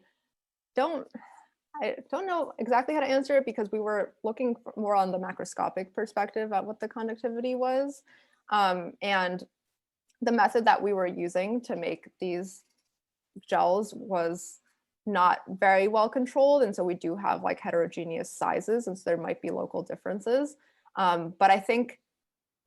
don't know exactly how to answer it, because we were looking more on the macroscopic perspective at what the conductivity was. And the method that we were using to make these gels was not very well controlled. And so we do have like heterogeneous sizes, and so there might be local differences. But I think,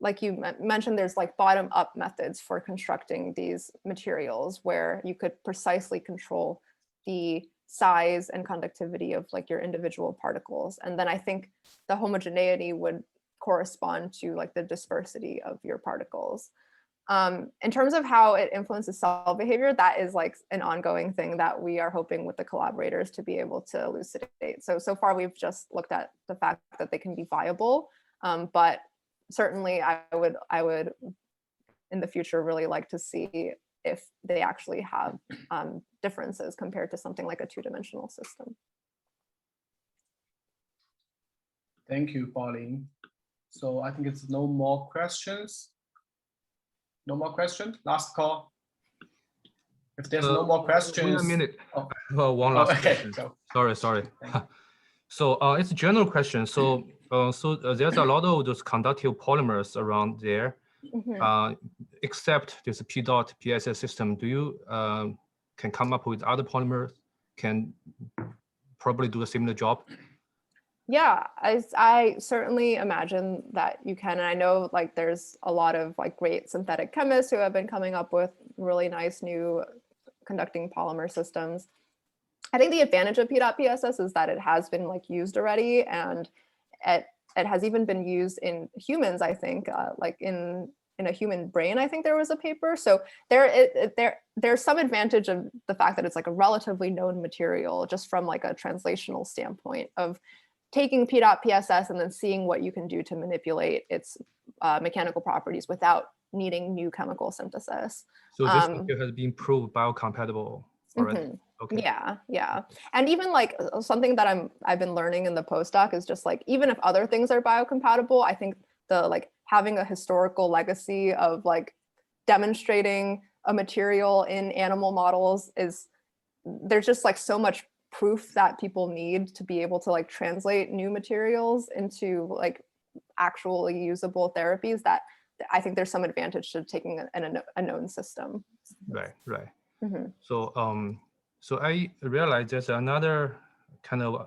like you mentioned, there's like bottom up methods for constructing these materials where you could precisely control the size and conductivity of like your individual particles. And then I think the homogeneity would correspond to like the dispersity of your particles. In terms of how it influences cell behavior, that is like an ongoing thing that we are hoping with the collaborators to be able to elucidate. So far we've just looked at the fact that they can be viable, but certainly I would in the future really like to see if they actually have differences compared to something like a two-dimensional system. Thank you, Pauline. So I think it's no more questions. No more questions? Last call. If there's no more questions. Wait a minute. Oh. One last okay. question. Sorry. So it's a general question. So there's a lot of those conductive polymers around there. Except this P-dot PSS system. Do you can come up with other polymers can probably do a similar job? Yeah, I certainly imagine that you can. And I know like there's a lot of like great synthetic chemists who have been coming up with really nice new conducting polymer systems. I think the advantage of P-dot PSS is that it has been like used already, and it has even been used in humans, I think, like in a human brain. I think there was a paper. So there's some advantage of the fact that it's like a relatively known material, just from like a translational standpoint of taking P-dot PSS and then seeing what you can do to manipulate its mechanical properties without needing new chemical synthesis. So this has been proved biocompatible already. Okay. Yeah. And even like something that I've been learning in the postdoc is just like, even if other things are biocompatible, I think the like having a historical legacy of like demonstrating a material in animal models there's just like so much proof that people need to be able to like translate new materials into like actually usable therapies, that I think there's some advantage to taking a known system. Right. So I realized there's another kind of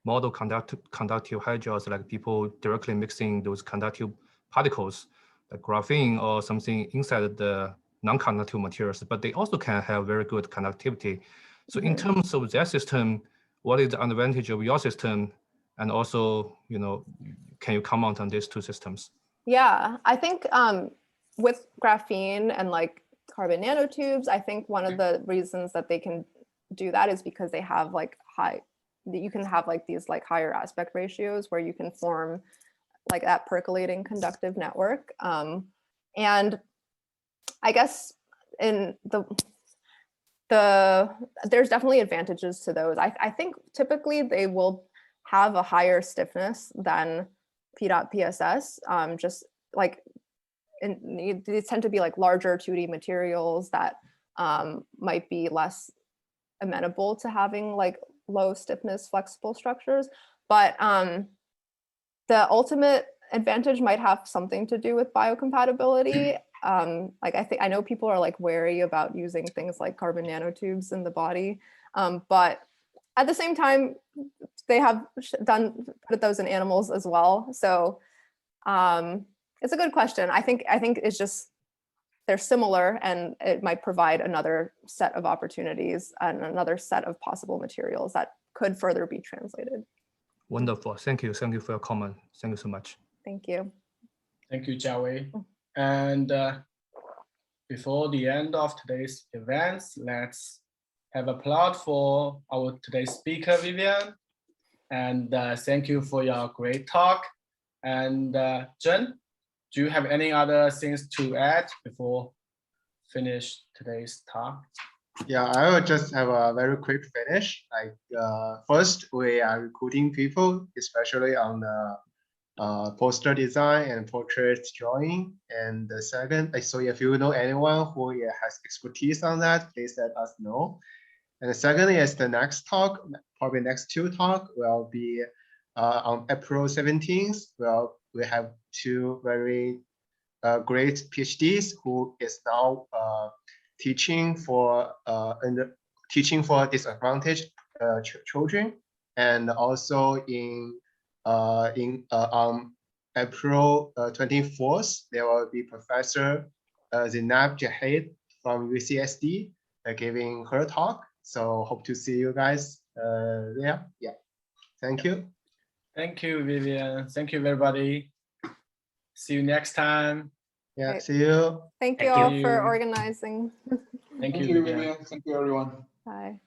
model conductive hydrogels, like people directly mixing those conductive particles, like graphene or something inside the non-conductive materials, but they also can have very good conductivity. So in terms of that system, what is the advantage of your system? And also, can you comment on these two systems? Yeah, I think with graphene and like carbon nanotubes, I think one of the reasons that they can do that is because they have like you can have like these like higher aspect ratios where you can form like that percolating conductive network. And I guess there's definitely advantages to those. I think typically they will have a higher stiffness than P.PSS, just like they tend to be like larger 2D materials that might be less amenable to having like low stiffness flexible structures. But the ultimate advantage might have something to do with biocompatibility. Like I know people are like wary about using things like carbon nanotubes in the body, but at the same time, they have put those in animals as well. So it's a good question. I think it's just they're similar, and it might provide another set of opportunities and another set of possible materials that could further be translated. Wonderful. Thank you. Thank you for your comment. Thank you so much. Thank you. Thank you, Jiawei. And before the end of today's events, let's have applaud for our today's speaker, Vivian. And thank you for your great talk. And Jen, do you have any other things to add before finish today's talk? Yeah, I will just have a very quick finish. Like first, we are recruiting people, especially on the poster design and portrait drawing. And the second, so if you know anyone who has expertise on that, please let us know. And the second is the next talk, probably next two talk will be on April 17th. Well, we have two very great PhDs who is now teaching for disadvantaged children, and also on April 24th there will be Professor Zainab Jahid from UCSD giving her talk. So hope to see you guys there. Yeah, thank you. Thank you, Vivian. Thank you, everybody. See you next time. Yeah, Great. see you. Thank you all for organizing. Thank you, Vivian. Vivian. Thank you, everyone. Bye.